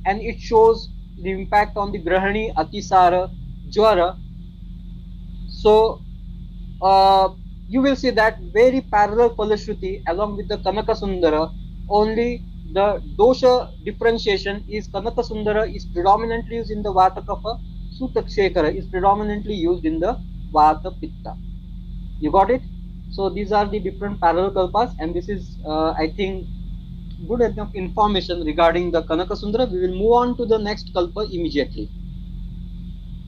and it shows the impact on the Grahani, Atisara, Jwara. So you will see that very parallel Falashruti along with the Kanaka Sundara, only the dosha differentiation is Kanaka Sundara is predominantly used in the Vata Kapha, Suta Shekhara is predominantly used in the Vata Pitta. You got it? So these are the different parallel kalpas, and this is, I think, good enough information regarding the Kanakasundara. We will move on to the next kalpa immediately.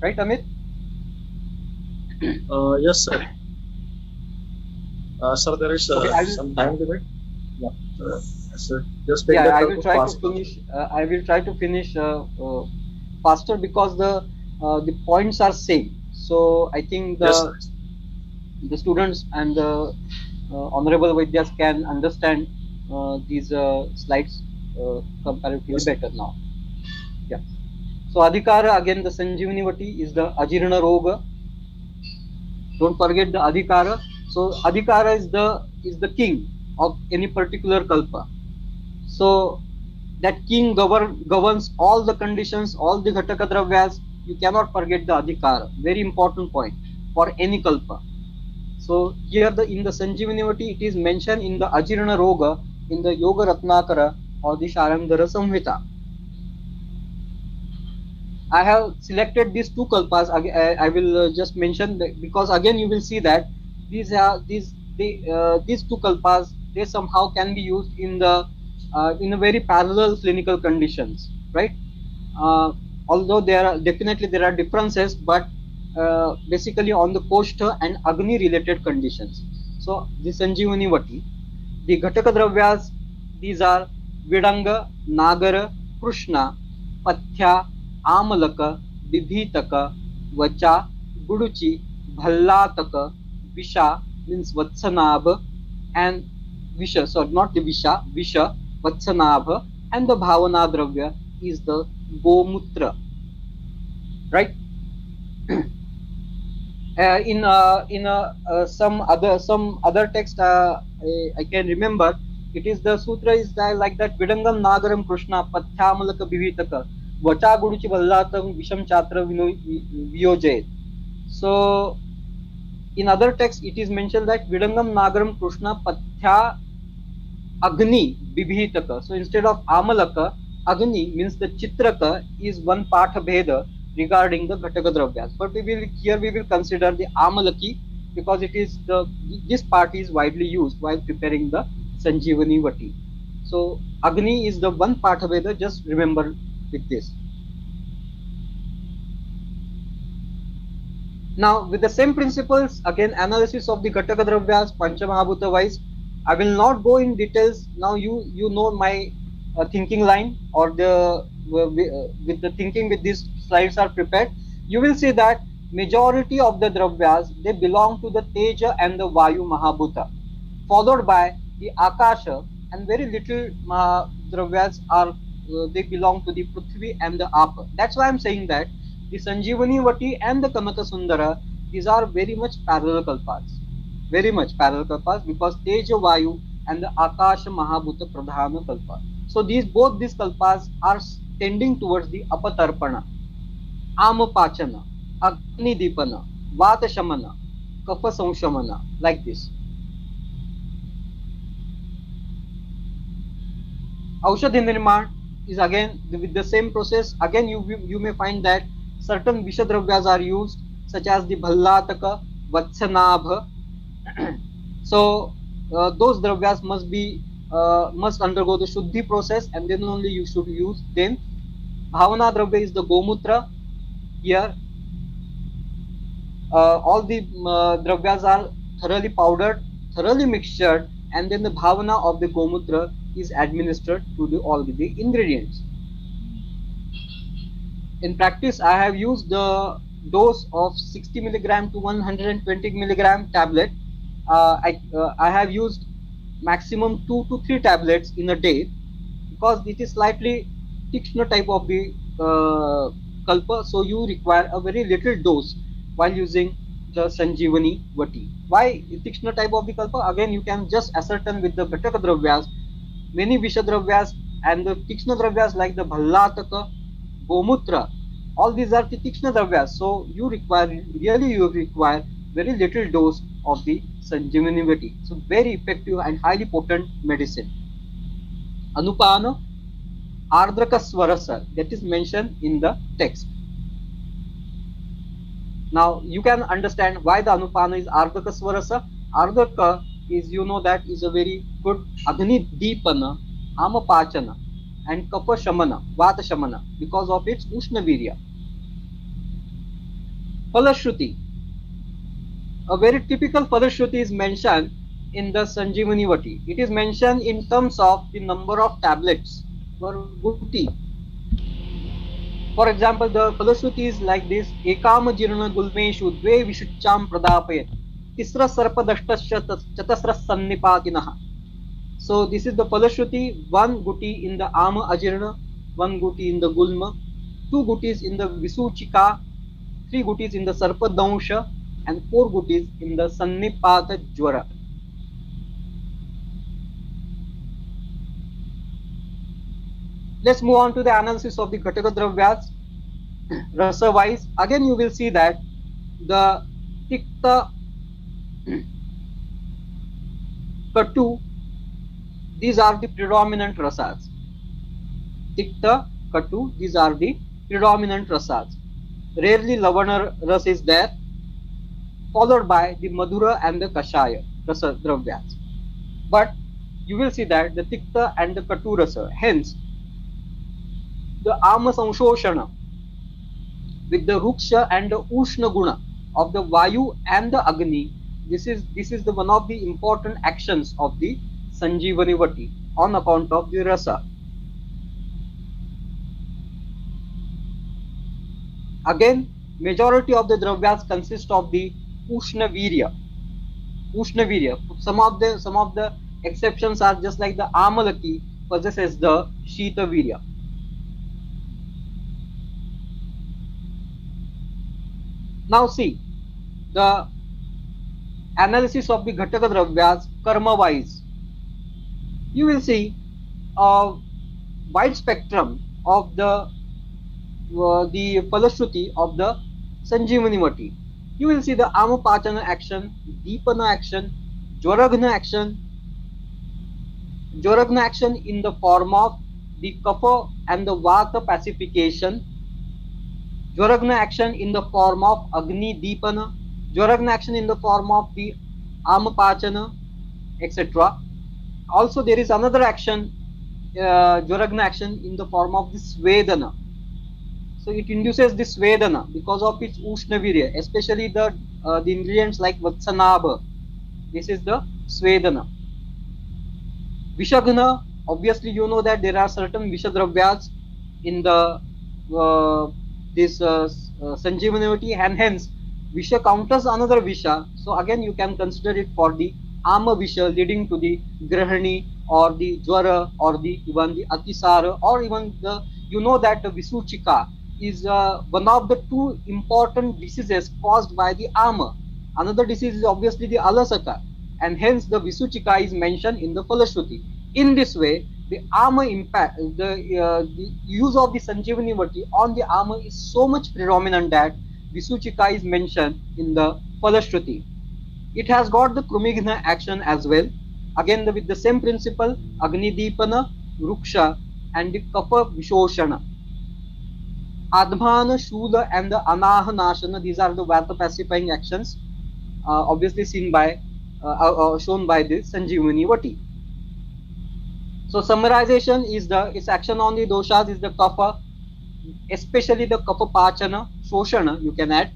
Right, Amit? Yes, sir. Sir, there is some time limit. Yeah. Sir, just take Yeah, that I will try fast. to finish. I will try to finish faster because the points are same. So I think Yes, sir. the students and the honorable Vaidyas can understand these slides comparatively Yes, better now. Yeah. So Adhikara, again, the Sanjeevani Vati is the Ajirana Roga. Don't forget the Adhikara. So Adhikara is the king of any particular kalpa. So that king governs all the conditions, all the Ghataka Dravyas. You cannot forget the Adhikara. Very important point for any kalpa. So here in the Sanjeevani Vati, it is mentioned in the Ajirana Roga, in the Yoga Ratnakara or the Sharangara Samhita. I have selected these two kalpas. I will just mention because again you will see that these two kalpas, they somehow can be used in a very parallel clinical conditions, right? Uh, Although there are differences, but basically on the Koshta and Agni related conditions. So the Sanjeevani Vati, the Ghataka Dravyas, these are Vidanga, Nagara, Krishna, Pathya, Amalaka, Bibhitaka, Vacha, Guduchi, Bhallataka, Visha means Vatsanabha, and Visha, so not the Visha, Vatsanabha, and the Bhavana Dravya is the Gomutra, right? Some other text I can remember, it is the sutra is like that: Vidangam Nagaram Krishna Patyamalaka Bivitaka Vacha Guduchi Vallatam Visham Chatra Vyojet. So in other texts it is mentioned that Vidangam Nagaram Krishna Patya Agni Bibhitaka. So instead of Amalaka, Agni means the Chitraka is one Patha Bheda regarding the Ghataka Dravyas. But we will consider the Amalaki because it is this part is widely used while preparing the Sanjeevani Vati. So Agni is the one Patha Bheda, just remember with this. Now with the same principles, again analysis of the Ghataka Dravyas, Panchamahabhuta wise, I will not go in details. Now you know my thinking line, or with the thinking with these slides are prepared. You will see that majority of the Dravyas, they belong to the Teja and the Vayu Mahabhuta, followed by the Akasha, and very little Dravyas are they belong to the Prithvi and the Apa. That's why I'm saying that the Sanjeevani Vati and the Kanaka Sundara, these are very much parallel kalpas. Very much parallel kalpas because Teja Vayu and the Akasha Mahabhuta Pradhana Kalpa. So both these kalpas are tending towards the Apatarpana, Amapachana, Agni Dipana, Vata Shamana, Kapha Samshamana, like this. Aushadhi Nirman is again with the same process. Again, you may find that certain Vishadravyas are used, such as the Bhallataka, Vatsanabha. So those dravyas must undergo the Shuddhi process, and then only you should use them. Bhavana Dravya is the Gomutra. Here, all the dravyas are thoroughly powdered, thoroughly mixtured, and then the Bhavana of the Gomutra is administered to all the ingredients. In practice, I have used the dose of 60 milligram to 120 milligram tablet. I have used maximum 2 to 3 tablets in a day because it is slightly Tikshna type of the kalpa, so you require a very little dose while using the Sanjeevani Vati. Why Tikshna type of the kalpa? Again, you can just ascertain with the Ghataka Dravyas, many Vishadravyas and the Tikshna Dravyas like the Bhallataka, Gomutra, all these are the Tikshna Dravyas. So you require very little dose of the Sanjeevani Vati. So very effective and highly potent medicine. Anupana Ardraka Swarasa, that is mentioned in the text. Now you can understand why the Anupana is Ardraka Swarasa. Ardaka is, you know, that is a very good Agni Deepana, Amapachana, and Kapha Shamana, Vata Shamana, because of its Ushna Virya. Falashruti. A very typical Falashruti is mentioned in the Sanjeevani Vati. It is mentioned in terms of the number of tablets per guti. For example, the Falashruti is like this: Ekam jirna gulmeshu dve vishucham pradapayat tisra sarpadashtasya chatasra sannipatinah. So this is the Falashruti: one guti in the Ama Ajirna, one guti in the Gulma, two gutis in the Visuchika, three gutis in the Sarpadansha, and four gutis in the Sannipata Jwara. Let's move on to the analysis of the Ghataka Dravyas. Rasa wise, again you will see that the Tikta, Katu, these are the predominant rasas. Tikta, Katu, these are the predominant rasas. Rarely Lavana ras is there, followed by the Madhura and the Kashaya rasa dravyas. But you will see that the Tikta and the Katu rasa, hence the Ama Samshoshana with the Ruksha and the Ushna Guna of the Vayu and the Agni, this is the one of the important actions of the Sanjeevani Vati on account of the rasa. Again, majority of the dravyas consist of the Ushna Virya. Ushna Virya. Some of the exceptions are just like the Amalaki possesses the Shita Virya. Now see the analysis of the Ghataka Dravyas karma wise. You will see a wide spectrum of the Falashruti of the Sanjeevani Vati. You will see the Amapachana action, Deepana action, Jwaragna action in the form of the Kapha and the Vata pacification, Jwaragna action in the form of Agni Deepana, Jwaragna action in the form of the Amapachana, etc. Also there is another action, Jwaragna action in the form of the Svedana. So it induces this Vedana because of its Ushna Virya, especially the ingredients like Vatsanabha. This is the Svedana. Vishagna, obviously you know that there are certain Vishadravyas in the this Sanjeevani Vati, and hence Visha counters another Visha. So again you can consider it for the Ama Visha leading to the Grahani or the Jwara or the even the Atisara, or even the, you know that the Visuchika is one of the two important diseases caused by the Ama. Another disease is obviously the Alasaka, and hence the Visuchika is mentioned in the Falashruti. In this way, the Ama impact, the use of the Sanjeevani Vati on the Ama is so much predominant that Visuchika is mentioned in the Falashruti. It has got the Krumigna action as well. Again, with the same principle, Agni Deepana, Ruksha, and the Kapha Vishoshana. Adhmana, Shula, and the Anaha Nashana, these are the Vata pacifying actions, obviously shown by the Sanjeevani Vati. So summarization is its action on the doshas is the Kapha, especially the Kapha Pachana, Shoshana, you can add,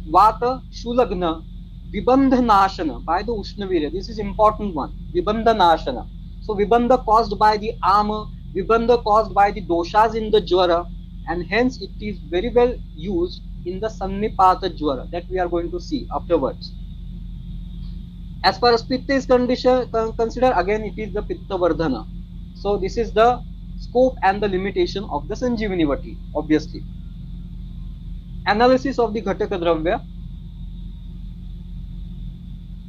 Vata, Shulagna, Vibandha Nashana by the Ushnavirya. This is important one, Vibandha Nashana. So Vibandha caused by the Ama, Vibandha caused by the doshas in the Jwara, and hence it is very well used in the Sannipata Jwara that we are going to see afterwards. As far as Pitta is considered, again it is the Pitta Vardhana. So this is the scope and the limitation of the Sanjeevani Vati, obviously. Analysis of the Ghataka Dravya.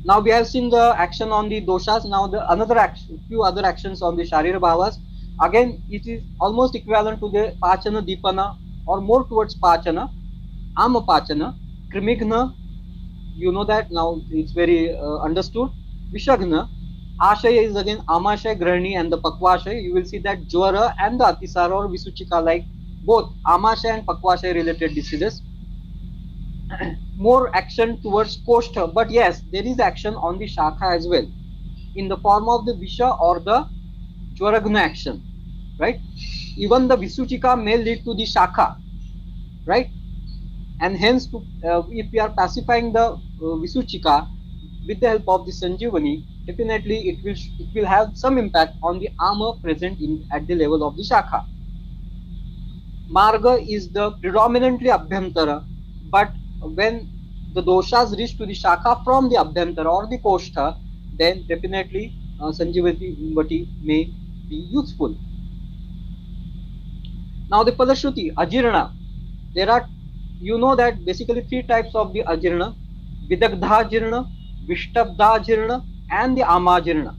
Now we have seen the action on the doshas. Now the another action, few other actions on the Sharira Bhavas. Again, it is almost equivalent to the Pachana Deepana, or more towards Pachana, Ama Pachana, Krimigna, you know that now it's very understood. Vishagna, Ashaya is again Amashaya, Grahani, and the Pakvashaya. You will see that Jwara and the Atisara or Visuchika, like both Amashaya and Pakvashaya related diseases. more action towards Koshtha, but yes, there is action on the Shakha as well, in the form of the Visha or the Jwaragna action, right? Even the Visuchika may lead to the Shakha, right? And hence, if we are pacifying the Visuchika with the help of the Sanjivani, definitely it will have some impact on the armor present in at the level of the Shakha. Marga is the predominantly Abhyantara, but when the doshas reach to the Shakha from the Abhyantara or the Koshtha, then definitely Sanjivati may be useful. Now the Padashruti, Ajirana. There are, you know that basically three types of the Ajirana: Vidagdha Ajirana, Vishtabdha Ajirana, and the Amajirana.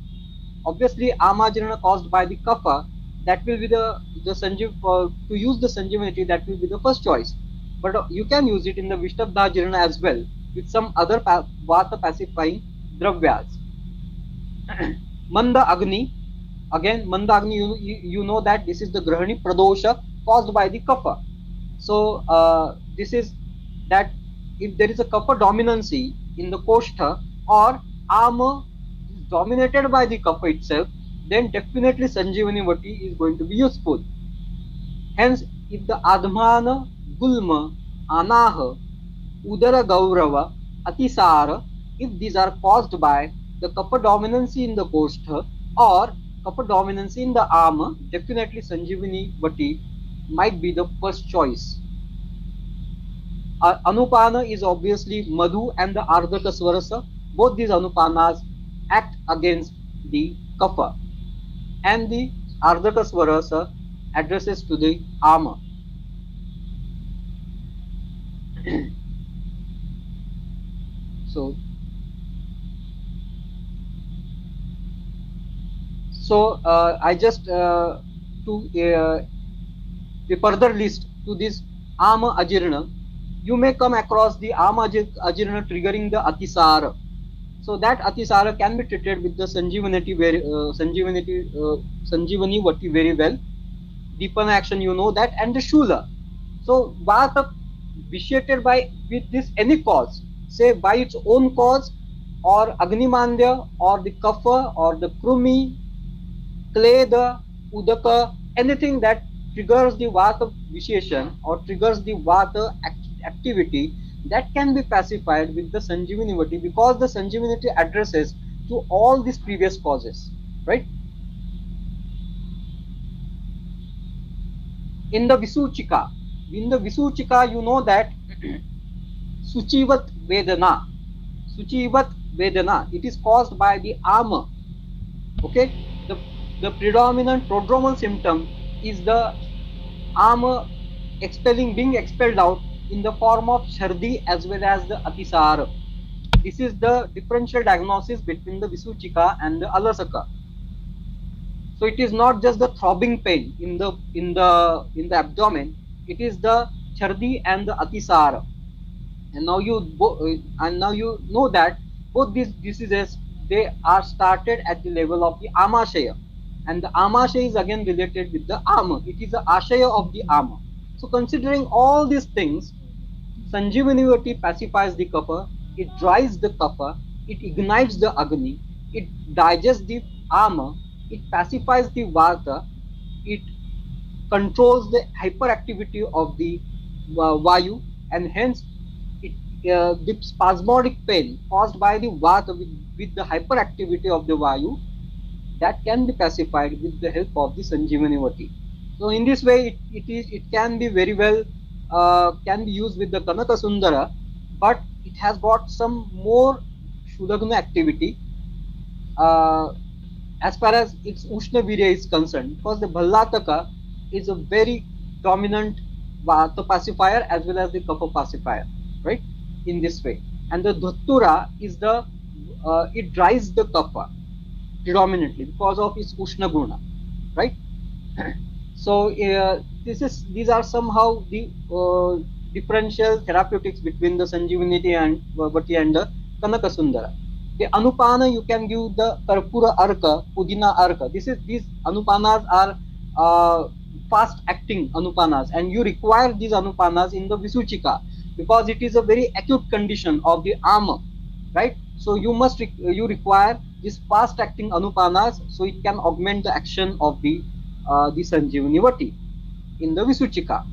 Obviously, Amajirana caused by the Kapha, that will be the Sanjiv, to use the Sanjivani, that will be the first choice. But you can use it in the Vishtabdha Ajirana as well, with some other Vata pacifying dravyas. Manda Agni. Again, Manda Agni, you know that this is the Grahani Pradosha caused by the Kapha. So this is that if there is a Kapha dominancy in the Koshtha, or armor is dominated by the Kapha itself, then definitely Sanjivani Vati is going to be useful. Hence, if the Admana, Gulma, Anaha, Udara Gaurava, Atisara, if these are caused by the Kapha dominancy in the Koshtha or Kapha dominancy in the armor, definitely Sanjivani Vati might be the first choice. Anupana is obviously Madhu and the Ardhaka Swarasa. Both these Anupanas act against the Kapha, and the Ardhaka Swarasa addresses to the armor. So I just to the further list to this Ama Ajirana, you may come across the Ama Ajirana triggering the Atisara. So that Atisara can be treated with the Sanjivani Vati very well. Deepana action, you know that, and the Shula. So Vata vitiated by with this any cause, say by its own cause, or Agnimandya, or the Kapha, or the Krumi, Kleda, Udaka, anything that triggers the Vata vitiation or triggers the Vata activity, that can be pacified with the Sanjivani Vati, because the Sanjivani Vati addresses to all these previous causes, right? In the Visuchika, you know that Suchivat Vedana, it is caused by the armor. Okay, the predominant prodromal symptom is the armor being expelled out in the form of Shardi as well as the Atisara. This is the differential diagnosis between the Visuchika and the Alasaka. So it is not just the throbbing pain in the abdomen; it is the Shardi and the Atisara. And now you know that both these diseases, they are started at the level of the Amashaya, and the Amashaya is again related with the armor. It is the Ashaya of the armor. So considering all these things, Sanjivani Vati pacifies the Kapha, it dries the Kapha, it ignites the Agni, it digests the armor, it pacifies the Vata, it controls the hyperactivity of the Vayu, and hence the spasmodic pain caused by the Vata with the hyperactivity of the Vayu, that can be pacified with the help of the Sanjivani Vati. So in this way, it can be very well can be used with the Kanaka Sundara, but it has got some more Shulagna activity as far as its Ushna Virya is concerned, because the Bhallataka is a very dominant Vata pacifier as well as the Kapha pacifier, right? In this way, and the Dhattura is the it dries the Kapha predominantly because of its Ushna Guna, right? So these are somehow the differential therapeutics between the Sanjivani and Vati and the Kanaka Sundara. The Anupana, you can give the Karpura Arka, Pudina Arka. These Anupanas are fast acting Anupanas, and you require these Anupanas in the Visuchika, because it is a very acute condition of the armor, right? So you require this fast acting anupanas, so it can augment the action of the Sanjeevani Vati in the Visuchika.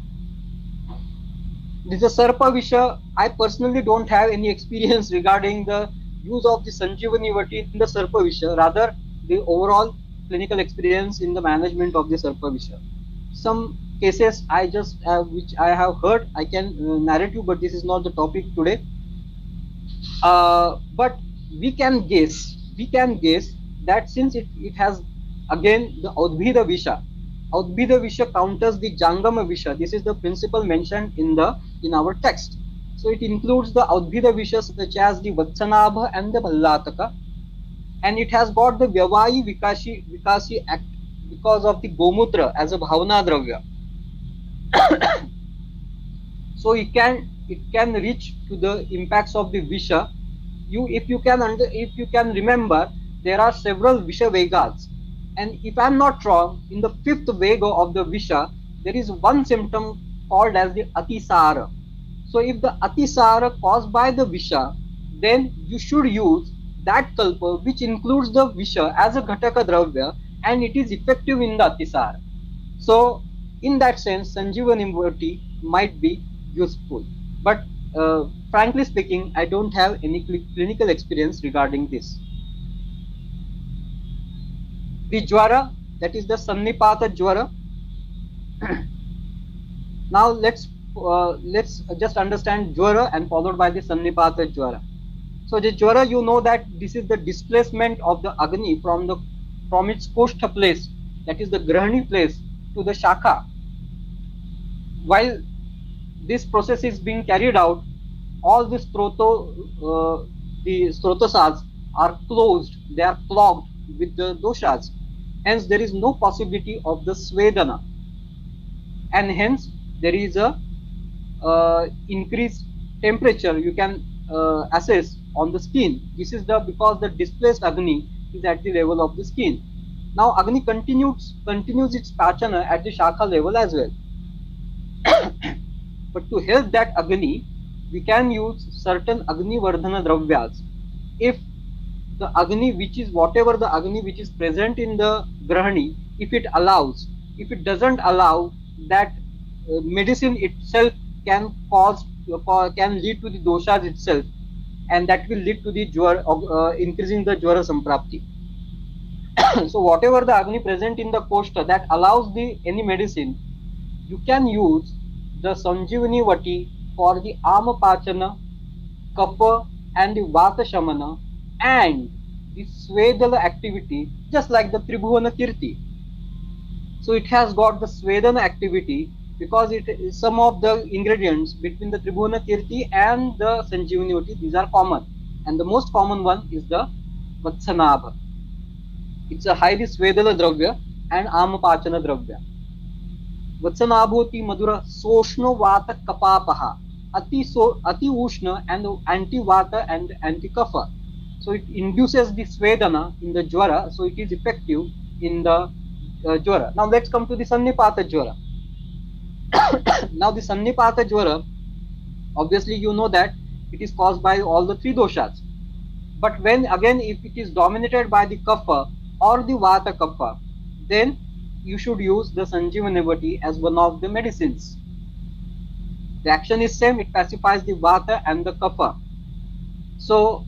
This is Sarpa Visha. I personally don't have any experience regarding the use of the Sanjeevani Vati in the Sarpa Visha, rather the overall clinical experience in the management of the Sarpa Visha. Some cases I just have, which I have heard, I can narrate you, but this is not the topic today. But we can guess that since it has again the Audbhida Visha. Audbhida Visha counters the Jangama Visha. This is the principle mentioned in our text. So it includes the Audbhida Vishas such as the Vatsanabha and the Bhallataka, and it has got the Vyavayi Vikasi act because of the Gomutra as a Bhavana Dravya. So it can reach to the impacts of the Visha. If you can remember, there are several Visha Vegas, and if I am not wrong, in the fifth Vega of the Visha, there is one symptom called as the Atisara. So if the Atisara caused by the Visha, then you should use that Kalpa which includes the Visha as a Ghataka Dravya, and it is effective in the Atisara. So in that sense, Sanjeevani Vati might be useful. But frankly speaking, I don't have any clinical experience regarding this. The Jwara, that is the Sannipata Jwara. Now let's just understand Jwara and followed by the Sannipata Jwara. So the Jwara, you know that this is the displacement of the Agni from its Koshtha place, that is the Grahani place, to the Shakha. While this process is being carried out, all the Strotasas are closed, they are clogged with the doshas. Hence, there is no possibility of the Svedana, and hence there is a increased temperature you can assess on the skin. This is because the displaced Agni is at the level of the skin. Now Agni continues its pachana at the Shakha level as well. But to help that Agni, we can use certain Agni Vardhana Dravyas. If the Agni, whatever the Agni which is present in the Grahani, if it allows, if it doesn't allow, that medicine itself can lead to the doshas itself, and that will lead to the increasing the Jwara Samprapti. So whatever the Agni present in the Koshtha that allows any medicine, you can use the Sanjeevani Vati for the Amapachana, Kapha and the Vata Shamana and the Svedala activity, just like the Tribhuvana Kirti. So it has got the Svedana activity because some of the ingredients between the Tribhuvana Kirti and the Sanjeevani Vati, these are common, and the most common one is the Vatsanabha. It's a highly Svedala Dravya and Amapachana Dravya. Vatsanabhoti Madura Soshno Vata Kapapaha, Ati Ushna and Anti Vata and Anti Kapha. So it induces the Svedana in the Jwara, so it is effective in the Jwara. Now let's come to the Sannipata Jwara. Now the Sannipata Jwara, obviously you know that it is caused by all the three doshas. But if it is dominated by the Kapha or the Vata Kapha, then you should use the Sanjeevani Vati as one of the medicines. The action is same, it pacifies the Vata and the Kapha. So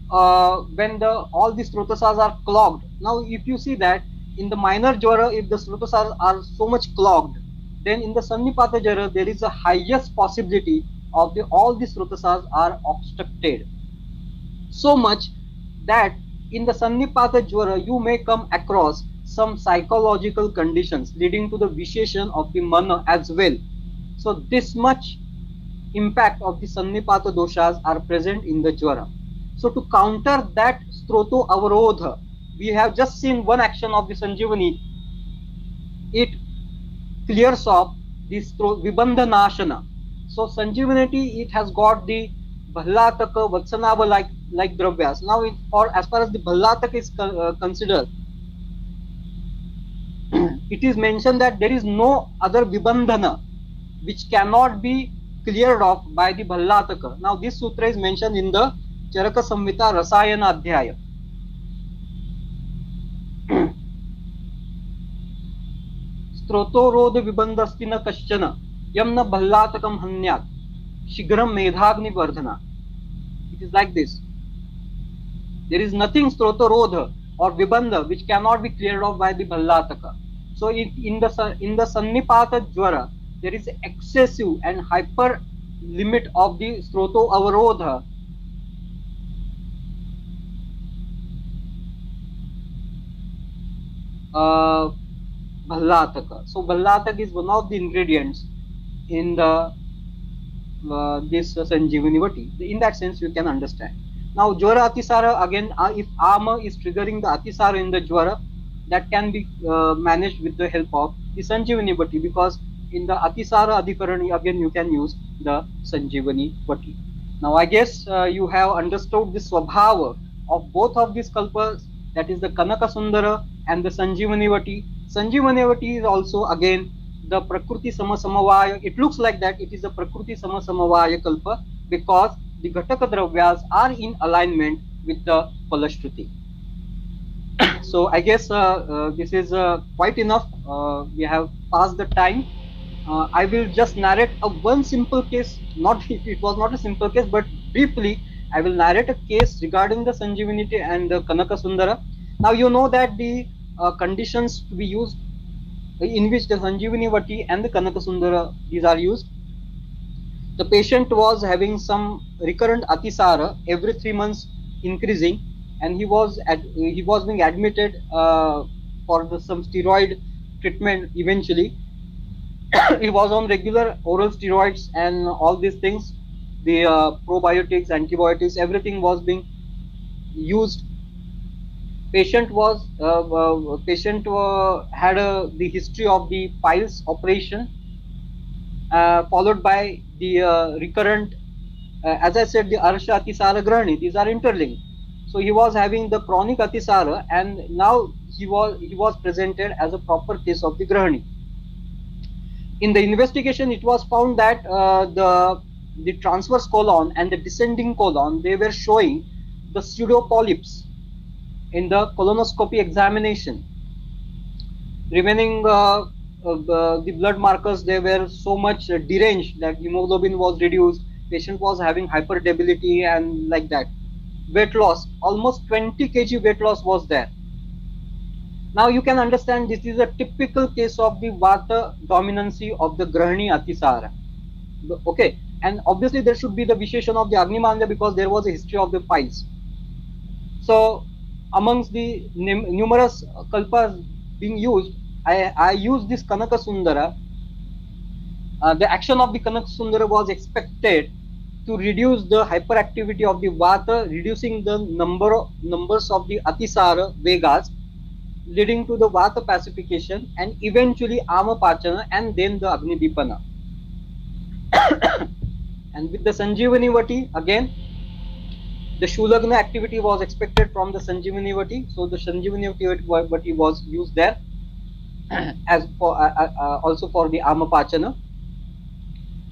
when all the Srotasas are clogged, now if you see that in the minor Jwara, if the Srotasas are so much clogged, then in the Sannipata Jwara there is a highest possibility of all the Srotasas are obstructed. So much that in the Sannipata Jwara you may come across some psychological conditions leading to the vitiation of the mana as well. So this much impact of the Sannipata doshas are present in the Jwara. So to counter that Stroto Avarodha, we have just seen one action of the Sanjeevani. It clears off the Vibandhanashana. So Sanjeevani, it has got the Bhallataka, Vatsanabha like dravyas. Now as far as the Bhallataka is considered, it is mentioned that there is no other Vibandhana which cannot be cleared off by the Bhallataka. Now this sutra is mentioned in the Charaka Samhita Rasayana Adhyaya. स्त्रोतोरोध विबंधस्ति न कश्चन यम न भल्लातकम हन्यात् शीघ्रम मेधाग्नि Vardhana. It is like this. There is nothing strotorodha or vibandha which cannot be cleared off by the bhallataka. So in the sannipata jwara, there is excessive and hyper limit of the stroto avarodha. Bhallataka. So bhallataka is one of the ingredients in the this Sanjeevani Vati. In that sense, you can understand. Now, Jwara Atisara, again, if Ama is triggering the Atisara in the Jwara, that can be managed with the help of the Sanjeevani Vati, because in the Atisara Adhikarani, again, you can use the Sanjeevani Vati. Now, I guess you have understood the Swabhava of both of these kalpas, that is the Kanaka Sundara and the Sanjeevani Vati. Sanjeevani Vati is also, again, the Prakriti Samasamavaya. It looks like that it is a Prakriti Samasamavaya kalpa because the Ghataka Dravyas are in alignment with the Palashruti. So I guess this is quite enough. We have passed the time. I will just narrate one simple case. It was not a simple case, but briefly I will narrate a case regarding the Sanjeevaniti and the Kanaka Sundara. Now you know that the conditions to be used in which the Sanjeevani Vati and the Kanaka Sundara, these are used. The patient was having some recurrent Atisara every 3 months increasing, and he was being admitted for some steroid treatment eventually. He was on regular oral steroids and all these things, the probiotics, antibiotics, everything was being used. Patient had the history of the piles operation, followed by the recurrent, as I said, the Arsha Atisara Grahani. These are interlinked. So he was having the chronic Atisara, and now he was presented as a proper case of the Grahani. In the investigation, it was found that the transverse colon and the descending colon, they were showing the pseudo polyps in the colonoscopy examination. Remaining the blood markers, they were so much deranged that hemoglobin was reduced, patient was having hyperdebility and like that. Weight loss, almost 20 kg weight loss was there. Now you can understand this is a typical case of the Vata dominancy of the Grahani Atisara. Okay, and obviously there should be the Visheshan of the Agnimandya because there was a history of the piles. So amongst the numerous kalpas being used, I used this Kanaka Sundara. The action of the Kanaka Sundara was expected to reduce the hyperactivity of the Vata, reducing the numbers of the Atisara Vegas, leading to the Vata pacification and eventually Ama Pachana and then the Agni Dipana. And with the Sanjeevani Vati, again, the Shulagna activity was expected from the Sanjeevani Vati, so the Sanjeevani Vati was used there as for also for the Amapachana.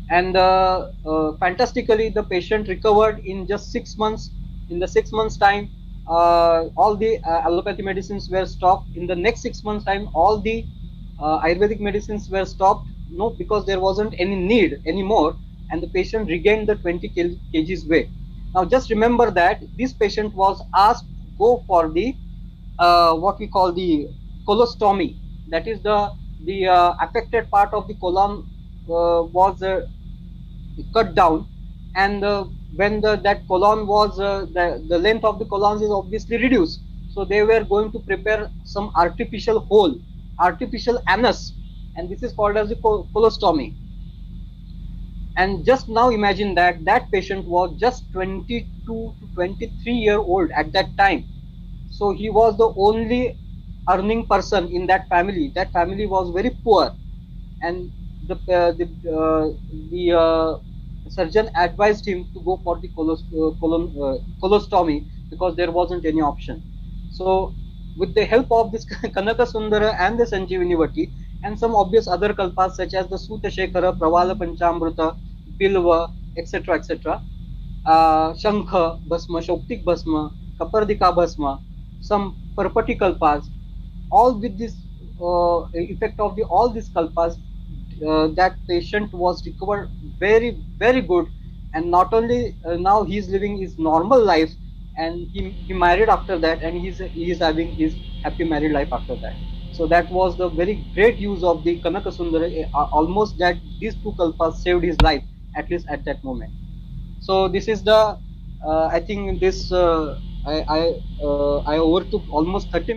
And fantastically, the patient recovered in just 6 months. In the 6 months time, all the allopathy medicines were stopped. In the next 6 months time, all the Ayurvedic medicines were stopped. No, because there wasn't any need anymore, and the patient regained the 20 kgs weight. Now just remember that this patient was asked to go for the what we call the colostomy. That is the affected part of the colon was cut down, and when that colon was the length of the colon is obviously reduced. So they were going to prepare some artificial hole, artificial anus, and this is called as the colostomy. And just now imagine that that patient was just 22 to 23-year-old at that time. So he was the only earning person in that family. That family was very poor, and the surgeon advised him to go for the colostomy because there wasn't any option. So with the help of this Kanaka Sundara and the Sanjeevani Vati and some obvious other kalpas such as the Suta Shekhara, Pravala Panchamrita, Bilva, etc., etc. Shankha Bhasma, Shoktik Bhasma, Kapardika Bhasma, some Parpati Kalpas, all with this effect of the all these kalpas, that patient was recovered very good, and not only now he is living his normal life, and he married after that, and he is having his happy married life after that. So that was the very great use of the Kanaka Sundara, almost that these two kalpas saved his life, at least at that moment. So this is the I think this I overtook almost 30